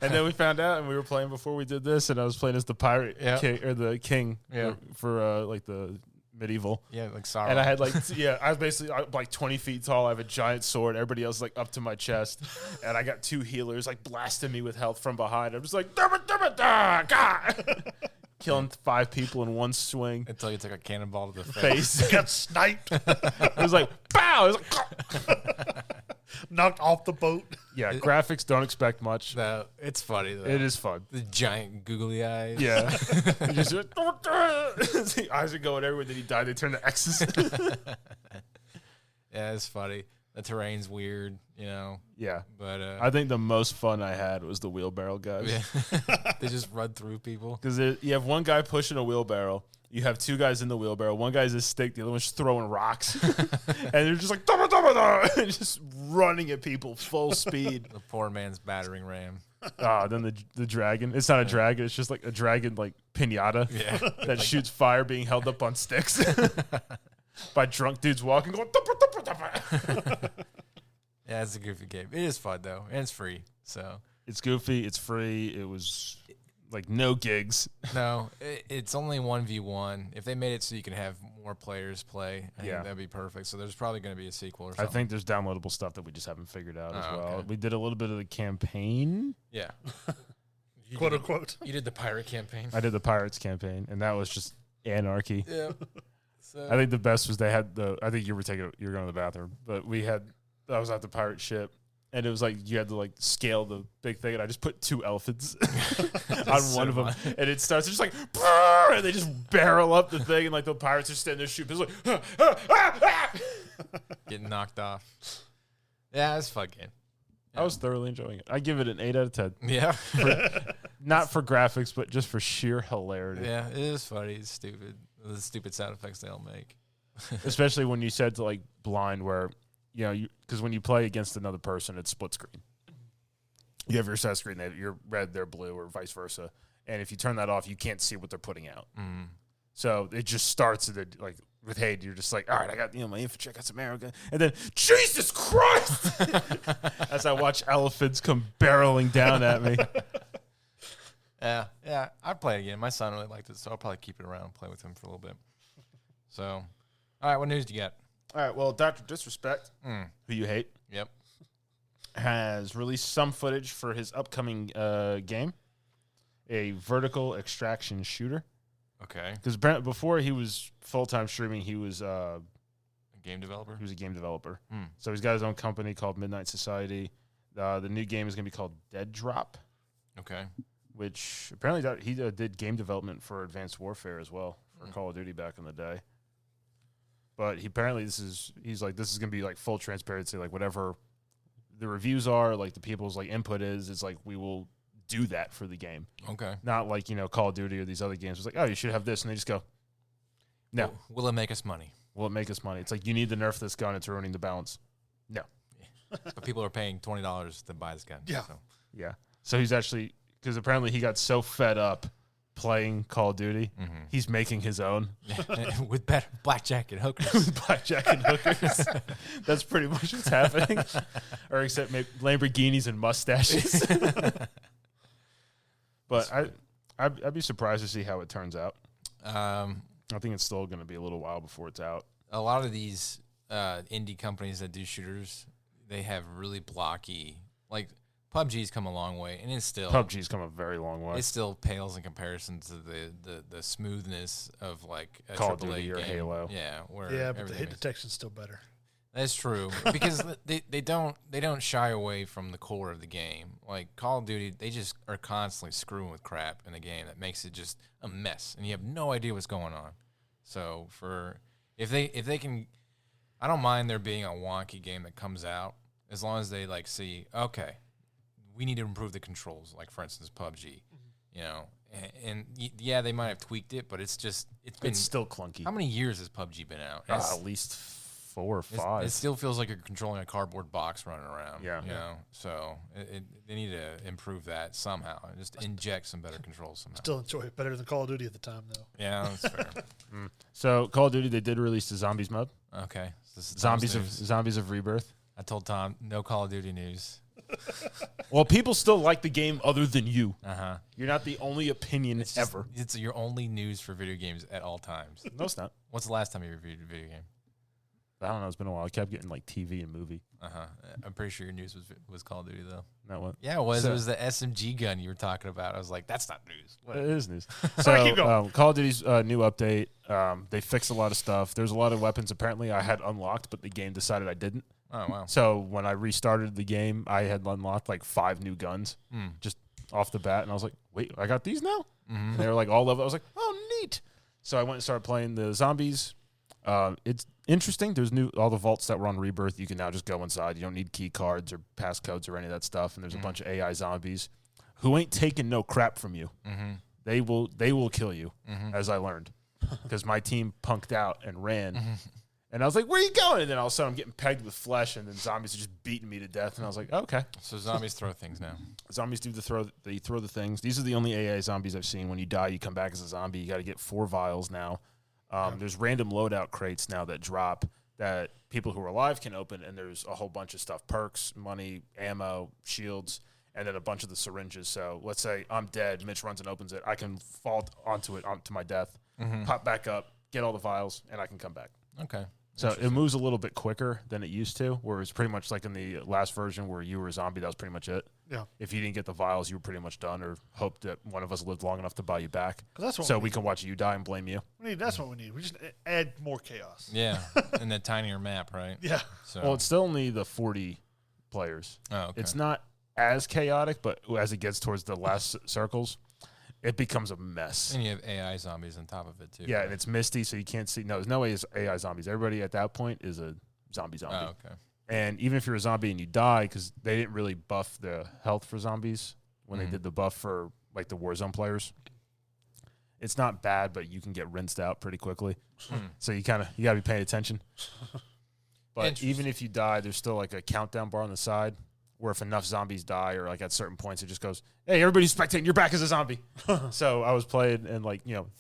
And then we found out, and we were playing before we did this, and I was playing as the pirate king, or the king for the medieval. Yeah, Sauron. And I had I was basically 20 feet tall. I have a giant sword. Everybody else is up to my chest, and I got 2 healers blasting me with health from behind. I'm just killing 5 people in one swing. Until you took a cannonball to the face. Got sniped. It was pow! It was knocked off the boat. Yeah, graphics don't expect much. No, it's funny though. It is fun. The giant googly eyes. Yeah. The eyes are going everywhere. Then he died. They turn to X's. Yeah, it's funny. The terrain's weird, Yeah. But I think the most fun I had was the wheelbarrow guys. Yeah. They just run through people. Because you have one guy pushing a wheelbarrow. You have 2 guys in the wheelbarrow. One guy's a stick. The other one's throwing rocks. And they're just and just running at people full speed. The poor man's battering ram. Then the dragon. It's not a dragon. It's just a dragon pinata that shoots fire being held up on sticks. By drunk dudes walking, going. Yeah, it's a goofy game. It is fun though, and it's free. So it's goofy. It's free. It was no gigs. No, it's only 1v1. If they made it so you can have more players play, I think that'd be perfect. So there's probably going to be a sequel or something. I think there's downloadable stuff that we just haven't figured out as well. Okay. We did a little bit of the campaign. Yeah, quote unquote. You did the pirate campaign. I did the pirates campaign, and that was just anarchy. Yeah. So. I think the best was they had I think you were going to the bathroom, but I was at the pirate ship, and it was you had to scale the big thing, and I just put 2 elephants on one of them, and it starts just and they just barrel up the thing, and the pirates are standing there shooting. It's getting knocked off. Yeah, it's a fun game. I was thoroughly enjoying it. I give it an 8 out of 10. Yeah. Not for graphics, but just for sheer hilarity. Yeah, it is funny. It's stupid. The stupid sound effects they all make. especially when you said to like blind, where because when you play against another person, it's split screen. You have your set screen, you're red, they're blue, or vice versa. And if you turn that off, you can't see what they're putting out. Mm. So it just starts like with Hayden, you're just like, all right, I got my infantry, I got some arrow gun, and then Jesus Christ, as I watch elephants come barreling down at me. Yeah, I'd play it again. My son really liked it, so I'll probably keep it around and play with him for a little bit. So, all right, what news do you got? All right, well, Dr. Disrespect, who you hate, has released some footage for his upcoming game, a vertical extraction shooter. Okay. Because before he was full-time streaming, he was a game developer? He was a game developer. So he's got his own company called Midnight Society. The new game is going to be called Dead Drop. Okay. Which apparently he did game development for Advanced Warfare as well, for Call of Duty back in the day. But he's like, this is going to be like full transparency, like whatever the reviews are, like the people's like input is like we will do that for the game. Okay. Not like, Call of Duty or these other games. It's like, oh, you should have this. And they just go, no. Will it make us money? Will it make us money? It's like, you need to nerf this gun. It's ruining the balance. No. But people are paying $20 to buy this gun. Yeah. So. Yeah. So he's actually, because apparently he got so fed up playing Call of Duty, he's making his own. With blackjack and hookers. With blackjack and hookers. That's pretty much what's happening. Or except maybe Lamborghinis and mustaches. But I'd be surprised to see how it turns out. I think it's still going to be a little while before it's out. A lot of these indie companies that do shooters, they have really blocky, like PUBG's come a long way, and it's still PUBG's come a very long way. It still pales in comparison to the smoothness of like a Call of AAA Duty or game. Halo. Yeah, but the hit detection's still better. That's true because they don't shy away from the core of the game. Like Call of Duty, they just are constantly screwing with crap in the game that makes it just a mess, and you have no idea what's going on. So if they can, I don't mind there being a wonky game that comes out as long as they like see, okay, we need to improve the controls. Like for instance, PUBG, and yeah, they might have tweaked it, but it's still clunky. How many years has PUBG been out? At least 4 or 5. It still feels like you're controlling a cardboard box running around. Yeah. So they need to improve that somehow. Just inject some better controls somehow. Still enjoy it better than Call of Duty at the time, though. Yeah, that's fair. So Call of Duty, they did release the Zombies mode. Okay. This is Zombies of Rebirth. I told Tom, no Call of Duty news. Well, people still like the game other than you. Uh-huh. You're not the only opinion ever. It's your only news for video games at all times. No, it's not. What's the last time you reviewed a video game? I don't know. It's been a while. I kept getting like TV and movie. I'm pretty sure your news was Call of Duty though. That one? Yeah, it was. It was the SMG gun you were talking about. I was like, that's not news. It is news. So Call of Duty's new update. They fixed a lot of stuff. There's a lot of weapons apparently I had unlocked, but the game decided I didn't. Oh wow! So when I restarted the game, I had unlocked like 5 new guns just off the bat, and I was like, "Wait, I got these now?" And they were like all level. I was like, "Oh, neat!" So I went and started playing the zombies. It's interesting. There's all the vaults that were on Rebirth. You can now just go inside. You don't need key cards or passcodes or any of that stuff. And there's a bunch of AI zombies who ain't taking no crap from you. They will kill you, as I learned, because my team punked out and ran. And I was like, where are you going? And then all of a sudden I'm getting pegged with flesh, and then zombies are just beating me to death. And I was like, okay. So zombies throw things now. Zombies they throw the things. These are the only AI zombies I've seen. When you die, you come back as a zombie. You got to get 4 vials now. There's random loadout crates now that drop that people who are alive can open, and there's a whole bunch of stuff, perks, money, ammo, shields, and then a bunch of the syringes. So let's say I'm dead, Mitch runs and opens it. I can fall onto it onto my death, pop back up, get all the vials, and I can come back. Okay. So it moves a little bit quicker than it used to, whereas pretty much like in the last version where you were a zombie, that was pretty much it. Yeah. If you didn't get the vials, you were pretty much done, or hoped that one of us lived long enough to buy you back. That's what so we can watch you die and blame you. That's what we need. We just add more chaos. Yeah, and that tinier map, right? Yeah. So. Well, it's still only the 40 players. Oh, okay. It's not as chaotic, but as it gets towards the last circles, it becomes a mess. And you have AI zombies on top of it, too. Yeah, right? and it's misty, so you can't see. No, there's no way it's AI zombies. Everybody at that point is a zombie. Oh, okay. And even if you're a zombie and you die, because they didn't really buff the health for zombies when they did the buff for like the Warzone players, It's not bad, but you can get rinsed out pretty quickly. So you got to be paying attention. But even if you die, there's still like a countdown bar on the side where if enough zombies die or like at certain points, it just goes, hey, everybody's spectating, you're back as a zombie. So I was playing and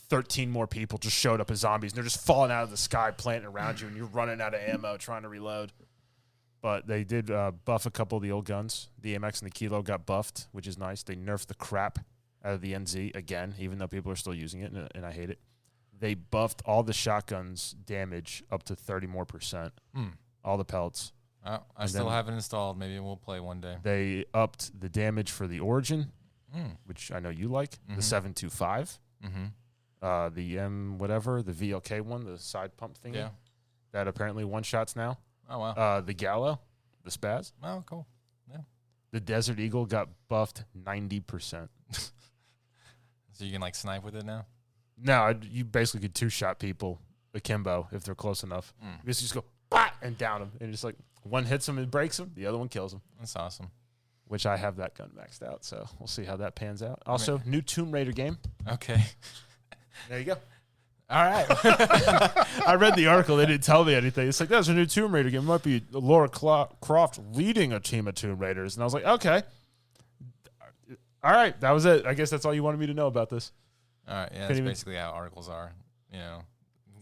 13 more people just showed up as zombies and they're just falling out of the sky, planting around you and you're running out of ammo trying to reload. But they did buff a couple of the old guns. The AMX and the Kilo got buffed, which is nice. They nerfed the crap out of the NZ again, even though people are still using it, and I hate it. They buffed all the shotguns damage up to 30% more. All the pellets. Oh, I still haven't installed. Maybe we'll play one day. They upped the damage for the Origin, which I know you like, the 725. The M whatever, the VLK one, the side pump thing. Yeah. That apparently one-shots now. Oh, wow. The Gallo, the Spaz. Oh, cool. Yeah. The Desert Eagle got buffed 90%. So you can snipe with it now? No, you basically could two-shot people akimbo if they're close enough. You just go, bah! And down them. And just one hits them and breaks them, the other one kills them. That's awesome. Which I have that gun maxed out, so we'll see how that pans out. Also, new Tomb Raider game. Okay. There you go. All right. I read the article. They didn't tell me anything. It's there's a new Tomb Raider game. It might be Lara Croft leading a team of Tomb Raiders. And I was like, okay. All right. That was it. I guess that's all you wanted me to know about this. All right. Yeah, that's basically how articles are.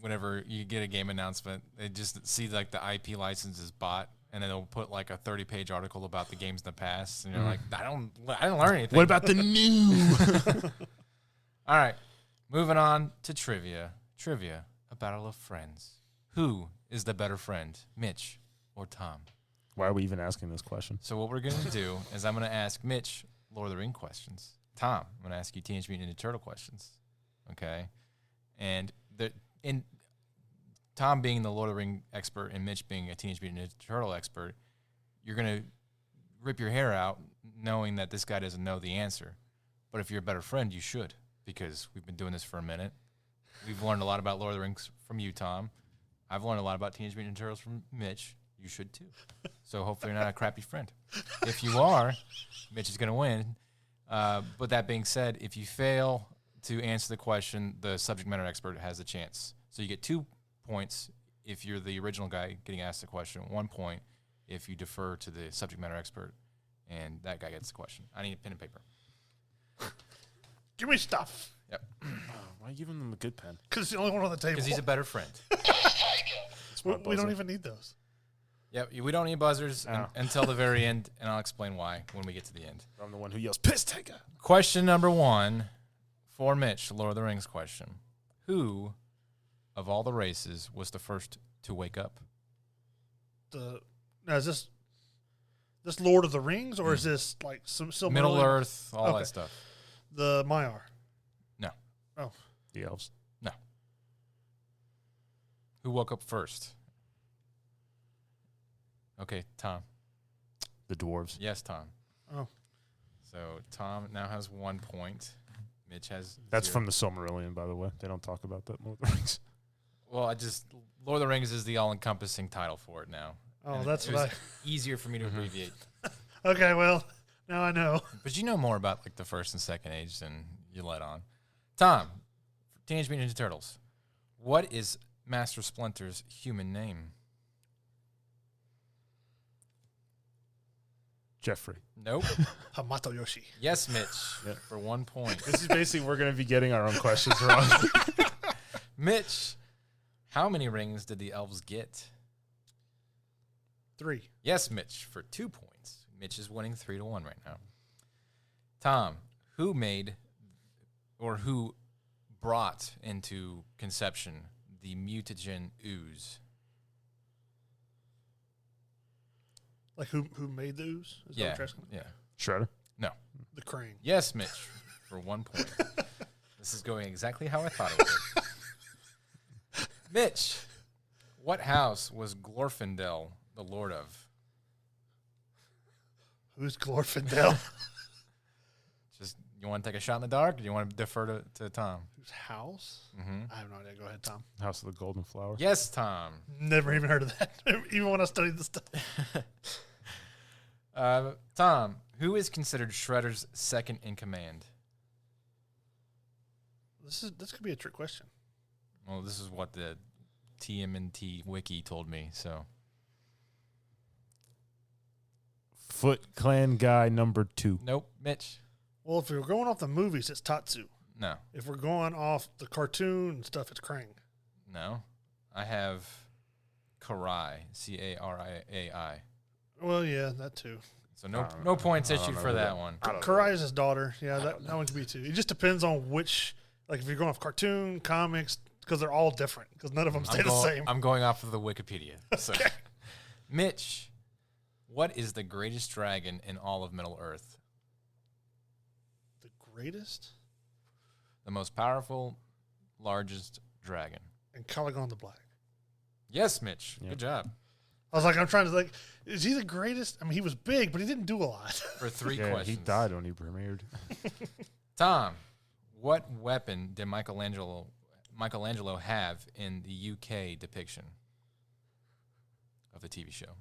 Whenever you get a game announcement, they just see the IP license is bought, and then they'll put a 30-page article about the games in the past. And you're like, I didn't learn anything. What about the new? All right. Moving on to trivia. Trivia, a battle of friends. Who is the better friend, Mitch or Tom? Why are we even asking this question? So what we're going to do is I'm going to ask Mitch Lord of the Ring questions. Tom, I'm going to ask you Teenage Mutant Ninja Turtle questions. Okay? And Tom being the Lord of the Ring expert and Mitch being a Teenage Mutant Ninja Turtle expert, you're going to rip your hair out knowing that this guy doesn't know the answer. But if you're a better friend, you should, because we've been doing this for a minute. We've learned a lot about Lord of the Rings from you, Tom. I've learned a lot about Teenage Mutant Ninja Turtles from Mitch. You should, too. So hopefully you're not a crappy friend. If you are, Mitch is going to win. But that being said, if you fail to answer the question, the subject matter expert has a chance. So you get 2 points if you're the original guy getting asked the question, 1 point if you defer to the subject matter expert, and that guy gets the question. I need a pen and paper. Give me stuff. Yep. Why are you giving them a good pen? Because it's the only one on the table. Because he's a better friend. we don't even need those. Yep, we don't need buzzers until the very end, and I'll explain why when we get to the end. I'm the one who yells, piss taker. Question number 1 for Mitch, Lord of the Rings question. Who of all the races was the first to wake up? Now, is this Lord of the Rings, or is this some Middle Earth, all that stuff? The Maiar. No. Oh. The elves. No. Who woke up first? Okay, Tom. The dwarves. Yes, Tom. Oh. So Tom now has 1 point. Mitch has That's 0. from the Silmarillion, by the way. They don't talk about that in Lord of the Rings. Well, Lord of the Rings is the all-encompassing title for it now. Oh, and that's it was easier for me to abbreviate. Okay, well, now I know. But you know more about the first and second age than you let on. Tom, Teenage Mutant Ninja Turtles. What is Master Splinter's human name? Jeffrey. Nope. Hamato Yoshi. Yes, Mitch, for 1 point. This is basically we're going to be getting our own questions wrong. Mitch, how many rings did the elves get? 3. Yes, Mitch, for 2 points. Mitch is winning 3-1 right now. Tom, who made or who brought into conception the mutagen ooze? Who made the ooze? Is that what you're asking? Yeah. Shredder? No. The Crane. Yes, Mitch, for 1 point. This is going exactly how I thought it would. Mitch, what house was Glorfindel the lord of? Who's Glorfindel? Just, you want to take a shot in the dark, or do you want to defer to Tom? Whose house? Mm-hmm. I have no idea. Go ahead, Tom. House of the Golden Flower? Yes, Tom. Never even heard of that, even when I studied this stuff. Tom, who is considered Shredder's second in command? This could be a trick question. Well, this is what the TMNT wiki told me. So Foot Clan guy number 2. nope, Mitch. Well, if we're going off the movies, it's Tatsu. No, If we're going off the cartoon and stuff, it's Krang. no. I have Karai, Cariai. Well, yeah, that too. So no points I at don't you know for who that that- one. Karai is his daughter. Yeah, that one could be too. It just depends on which, like if you're going off cartoon, comics, because they're all different, because none of them stay the same. I'm going off of the Wikipedia. So. Mitch, what is the greatest dragon in all of Middle Earth? The greatest? The most powerful, largest dragon. And Caligon the Black. Yes, Mitch. Yep. Good job. I was like, I'm trying to like, is he the greatest? I mean, he was big, but he didn't do a lot. For 3 Yeah, questions. he died when he premiered. Tom, what weapon did Michelangelo have in the UK depiction of the TV show?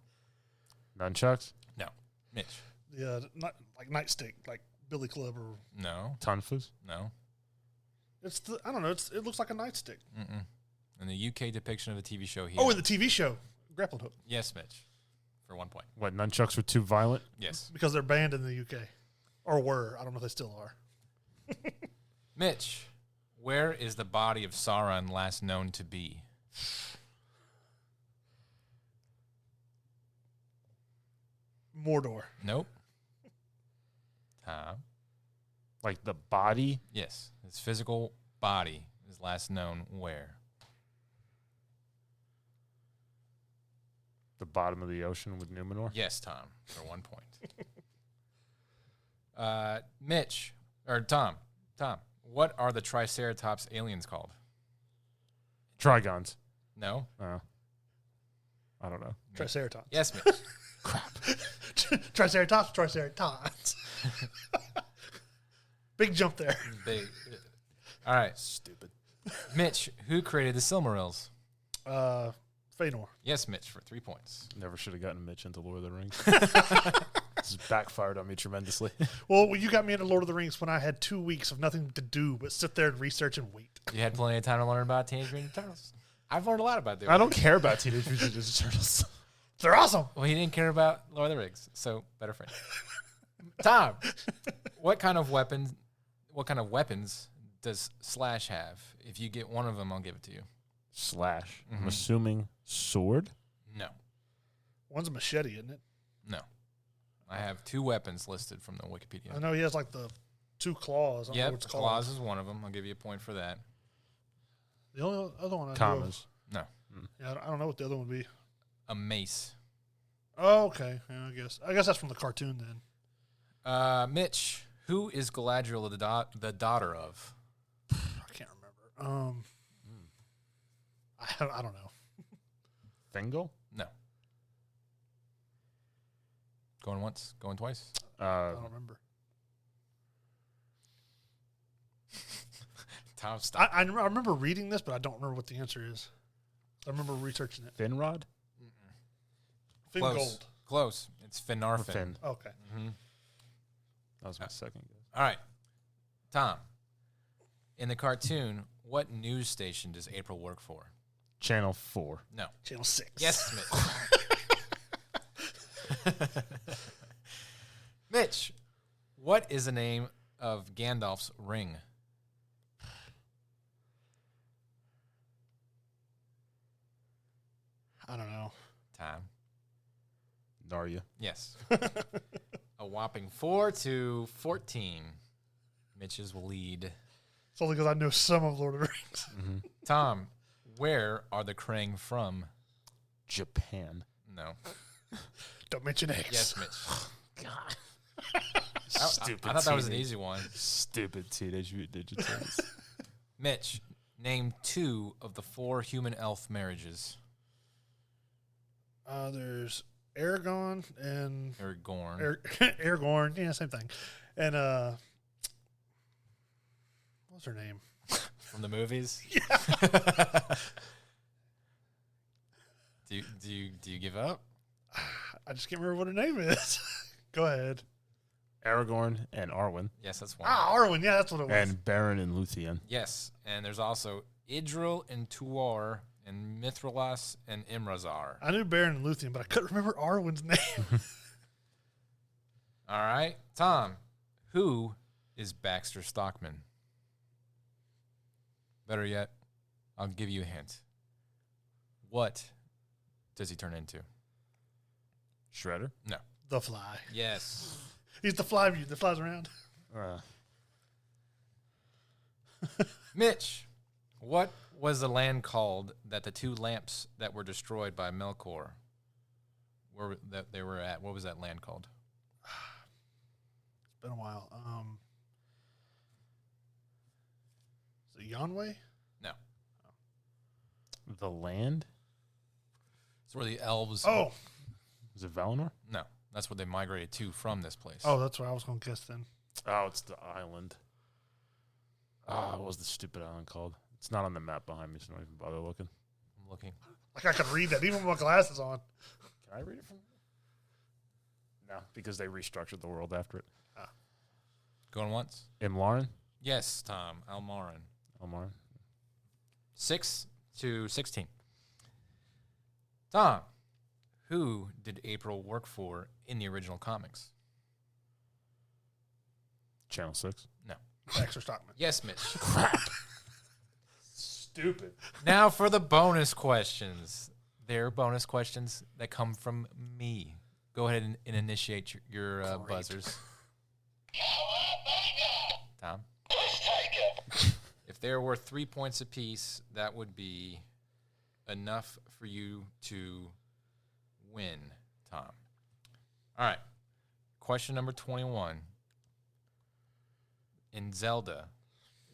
Nunchucks? No. Mitch. Yeah, not like nightstick, like Billy Club or No. Tonfas? No. I don't know. It looks like a nightstick. Mm-mm. In the UK depiction of the TV show, Oh, in the TV show, grappling hook, yes, Mitch. For 1 point. What, nunchucks were too violent? Yes. because they're banned in the UK, or were. I don't know if they still are. Mitch, where is the body of Sauron last known to be? Mordor. Nope. Tom. Like the body? Yes. His physical body is last known where? The bottom of the ocean with Numenor? Yes, Tom, for 1 point. Mitch, or Tom, what are the Triceratops aliens called? Trigons. No? I don't know. Triceratops. Yes, Mitch. Triceratops. Big jump there. All right. Stupid. Mitch, who created the Silmarils? Fëanor. Yes, Mitch, for 3 points. Never should have gotten Mitch into Lord of the Rings. This has backfired on me tremendously. Well, you got me into Lord of the Rings when I had 2 weeks of nothing to do but sit there and research and wait. You had plenty of time to learn about Teenage Mutant Ninja Turtles. I've learned a lot about them. I don't care about Teenage Mutant Ninja Turtles. They're awesome. Well, he didn't care about Lord of the Rings, so better friend. Tom, what kind of weapons does Slash have? If you get one of them, I'll give it to you. Slash. Mm-hmm. I'm assuming sword? No. One's a machete, isn't it? No. I have 2 weapons listed from the Wikipedia. I know he has like the 2 claws. I don't know what Yep, it's called. claws is one of them. I'll give you a point for that. The only other one I know. Commas. No. Yeah, I don't know what the other one would be. A mace. Oh, okay. Yeah, I guess that's from the cartoon then. Mitch, who is Galadriel the daughter of? I can't remember. I don't know. Thingol? No. Going once, going twice. I don't remember. Tom, stop. I remember reading this, but I don't remember what the answer is. I remember researching it. Finrod? Finn Close. Gold. Close. It's Finarfin. Finn. Okay. Mm-hmm. That was my second guess. All right. Tom, in the cartoon, what news station does April work for? Channel 4. No. Channel 6. Yes, Mitch. Mitch, what is the name of Gandalf's ring? I don't know. Tom. Narya. Yes. A whopping 4-14. Mitch's will lead. It's only because I know some of Lord of the Rings. Mm-hmm. Tom, where are the Krang from? Japan. No. Don't mention eggs. Yes, Mitch. God. Stupid. I thought that was an easy one. Stupid Teenage Mutant Ninja Turtles. Mitch, name 2 of the 4 human elf marriages. There's Aragorn and Aragorn. Aragorn. Yeah, same thing. And what's her name? From the movies? Yeah. Do you give up? I just can't remember what her name is. Go ahead. Aragorn and Arwen. Yes, that's one. Arwen. Yeah, that's what it was. And Beren and Luthien. Yes, and there's also Idril and Tuor and Mithrilas and Imrazar. I knew Beren and Luthien, but I couldn't remember Arwen's name. All right, Tom, who is Baxter Stockman? Better yet, I'll give you a hint. What does he turn into? Shredder? No. The Fly. Yes. He's the fly that flies around. Mitch, what was the land called that the two lamps that were destroyed by Melkor they were at? What was that land called? It's been a while. Is it Yonway? No. The land? It's where the elves... Oh. Is it Valinor? No. That's where they migrated to from this place. Oh, that's what I was going to guess then. Oh, it's the island. What was the stupid island called? It's not on the map behind me, so don't even bother looking. I'm looking. Like I could read that even with my glasses on. Can I read it from here? No, because they restructured the world after it. Going once? Imlarin? Yes, Tom. Almarin. 6-16. Tom, who did April work for in the original comics? Channel 6. No. Baxter Stockman. Yes, Mitch. Crap. Stupid. Now for the bonus questions. They're bonus questions that come from me. Go ahead and initiate your buzzers. Tom? If there were 3 points apiece, that would be enough for you to win, Tom. All right. Question number 21. In Zelda,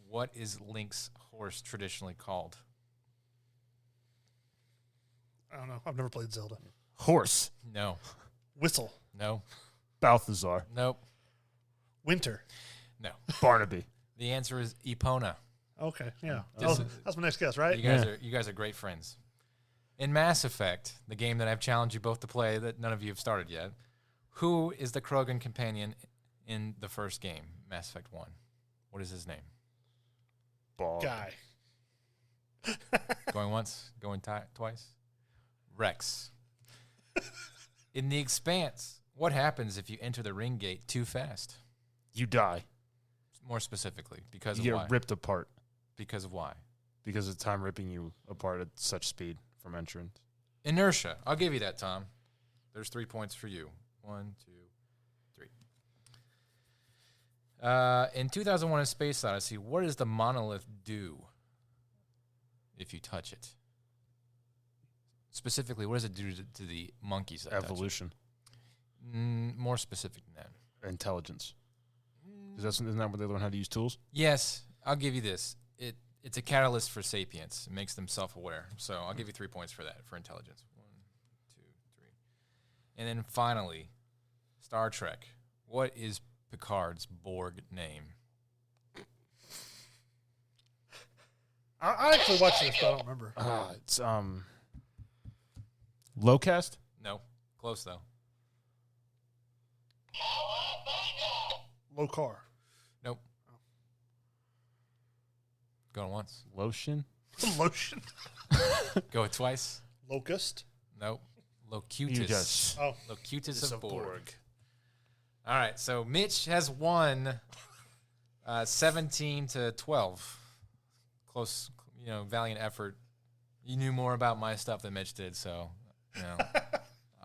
what is Link's horse traditionally called? I don't know. I've never played Zelda. Horse. No. Whistle. No. Balthazar. Nope. Winter. No. Barnaby. The answer is Epona. Okay, yeah. This That's my next guess, right? You guys are great friends. In Mass Effect, the game that I've challenged you both to play that none of you have started yet, who is the Krogan companion in the first game, Mass Effect 1? What is his name? Ball. Guy. Going once, going twice? Rex. In The Expanse, what happens if you enter the ring gate too fast? You die. More specifically, because You of why? get ripped apart. Because of why? Because of time ripping you apart at such speed from entrance. Inertia. I'll give you that, Tom. There's 3 points for you. 1, 2, 3. In 2001: A Space Odyssey, what does the monolith do if you touch it? Specifically, what does it do to the monkeys that touch it? Evolution. More specific than that. Intelligence. Isn't that where they learn how to use tools? Yes, I'll give you this. It's a catalyst for sapience. It makes them self-aware. So I'll give you 3 points for that, for intelligence. 1, 2, 3. And then finally, Star Trek. What is Picard's Borg name? I actually watched this, but I don't remember. It's Lowcast? No. Close, though. Low car. Nope. Going once. Lotion? Lotion. Go twice. Locust. Nope. Locutus. Oh. Locutus of Borg. All right, so Mitch has won 17-12. Close, valiant effort. You knew more about my stuff than Mitch did, so,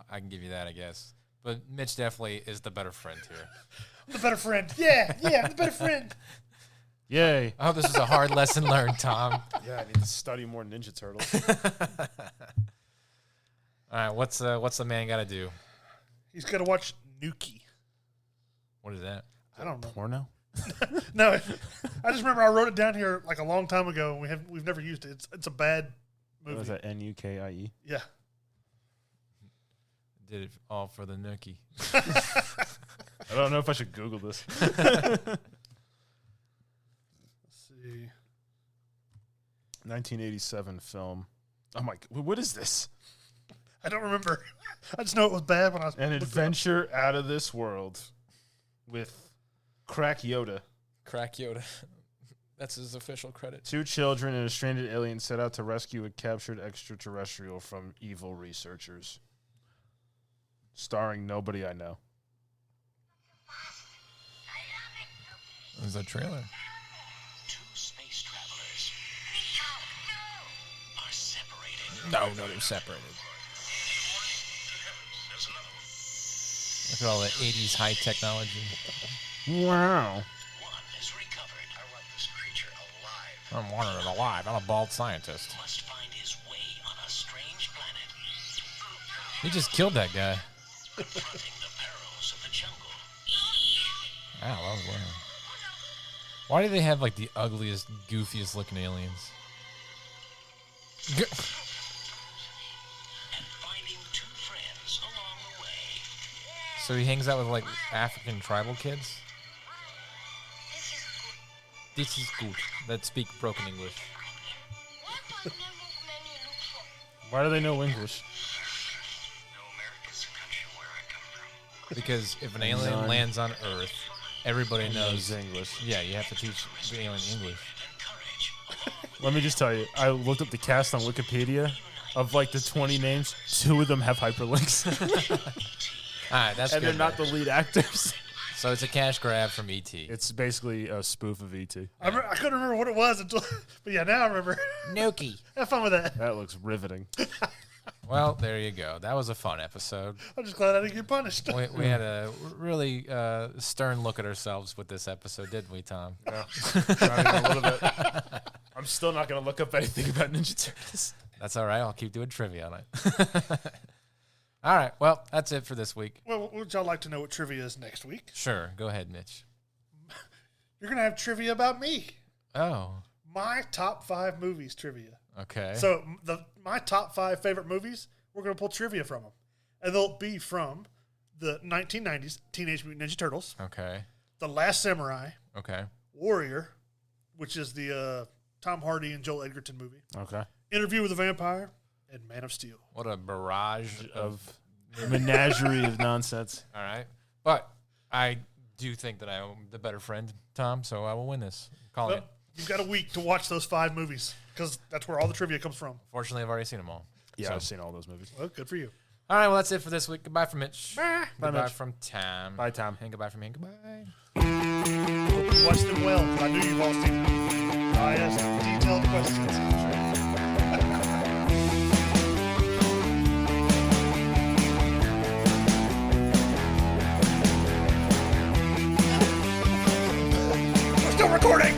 I can give you that, I guess. But Mitch definitely is the better friend here. The better friend. Yeah, I'm the better friend. Yay. I hope this was a hard lesson learned, Tom. Yeah, I need to study more Ninja Turtles. All right, what's the man got to do? He's got to watch Nuki. What is that? I don't know. Porno? No, I just remember I wrote it down here like a long time ago, and we've never used it. It's a bad movie. What was that, Nukie? Yeah. Did it all for the nookie. I don't know if I should Google this. Let's see. 1987 film. Oh my! What is this? I don't remember. I just know it was bad when I was An adventure out of this world. with Crack Yoda. Crack Yoda. That's his official credit. 2 children and a stranded alien set out to rescue a captured extraterrestrial from evil researchers. Starring nobody I know. There's a trailer. 2 space travelers are separated. No, they're separated. Look at all the 80s high technology. Wow. One is recovered. I want this creature alive. I'm wanted alive. I'm a bald scientist. Must find his way on a strange planet. He just killed that guy. Confronting the perils of the jungle. Wow, that was weird. Why do they have like the ugliest, goofiest looking aliens? And finding 2 friends along the way. So he hangs out with like African tribal kids? This is good. That speak broken English. Why do they know English? No, America's the country where I come from. Because if an alien None. lands on Earth, everybody knows. English. Yeah, you have to teach the alien English. And courage. Along with Let me just tell you, I looked up the cast on Wikipedia. Of like the 20 names, 2 of them have hyperlinks. All right, that's And good. they're not the lead actors. So it's a cash grab from E.T. It's basically a spoof of E.T. I couldn't remember what it was until, but yeah, now I remember. Nuki. Have fun with that. That looks riveting. Well, there you go. That was a fun episode. I'm just glad I didn't get punished. We had a really stern look at ourselves with this episode, didn't we, Tom? Yeah. Not even a little bit. I'm still not going to look up anything about Ninja Turtles. That's all right. I'll keep doing trivia on it. All right. Well, that's it for this week. Well, would y'all like to know what trivia is next week? Sure. Go ahead, Mitch. You're going to have trivia about me. Oh, My top 5 movies trivia. okay. So my top 5 favorite movies, we're going to pull trivia from them. And they'll be from the 1990s Teenage Mutant Ninja Turtles, Okay. The Last Samurai, Okay. Warrior, which is the Tom Hardy and Joel Edgerton movie, Okay. Interview with a Vampire, and Man of Steel. What a barrage of. Of menagerie of nonsense. All right. But I do think that I am the better friend, Tom, so I will win this. Calling Well, it. you've got a week to watch those 5 movies because that's where all the trivia comes from. Fortunately, I've already seen them all. Yeah, So- I've seen all those movies. Well, good for you. All right. Well, that's it for this week. Goodbye from Mitch. Bye, Goodbye Mitch. from Tom. Bye, Tom. And goodbye from me. Goodbye. Hope you watched them well. I knew you've all seen them. I asked detailed questions. We're still recording!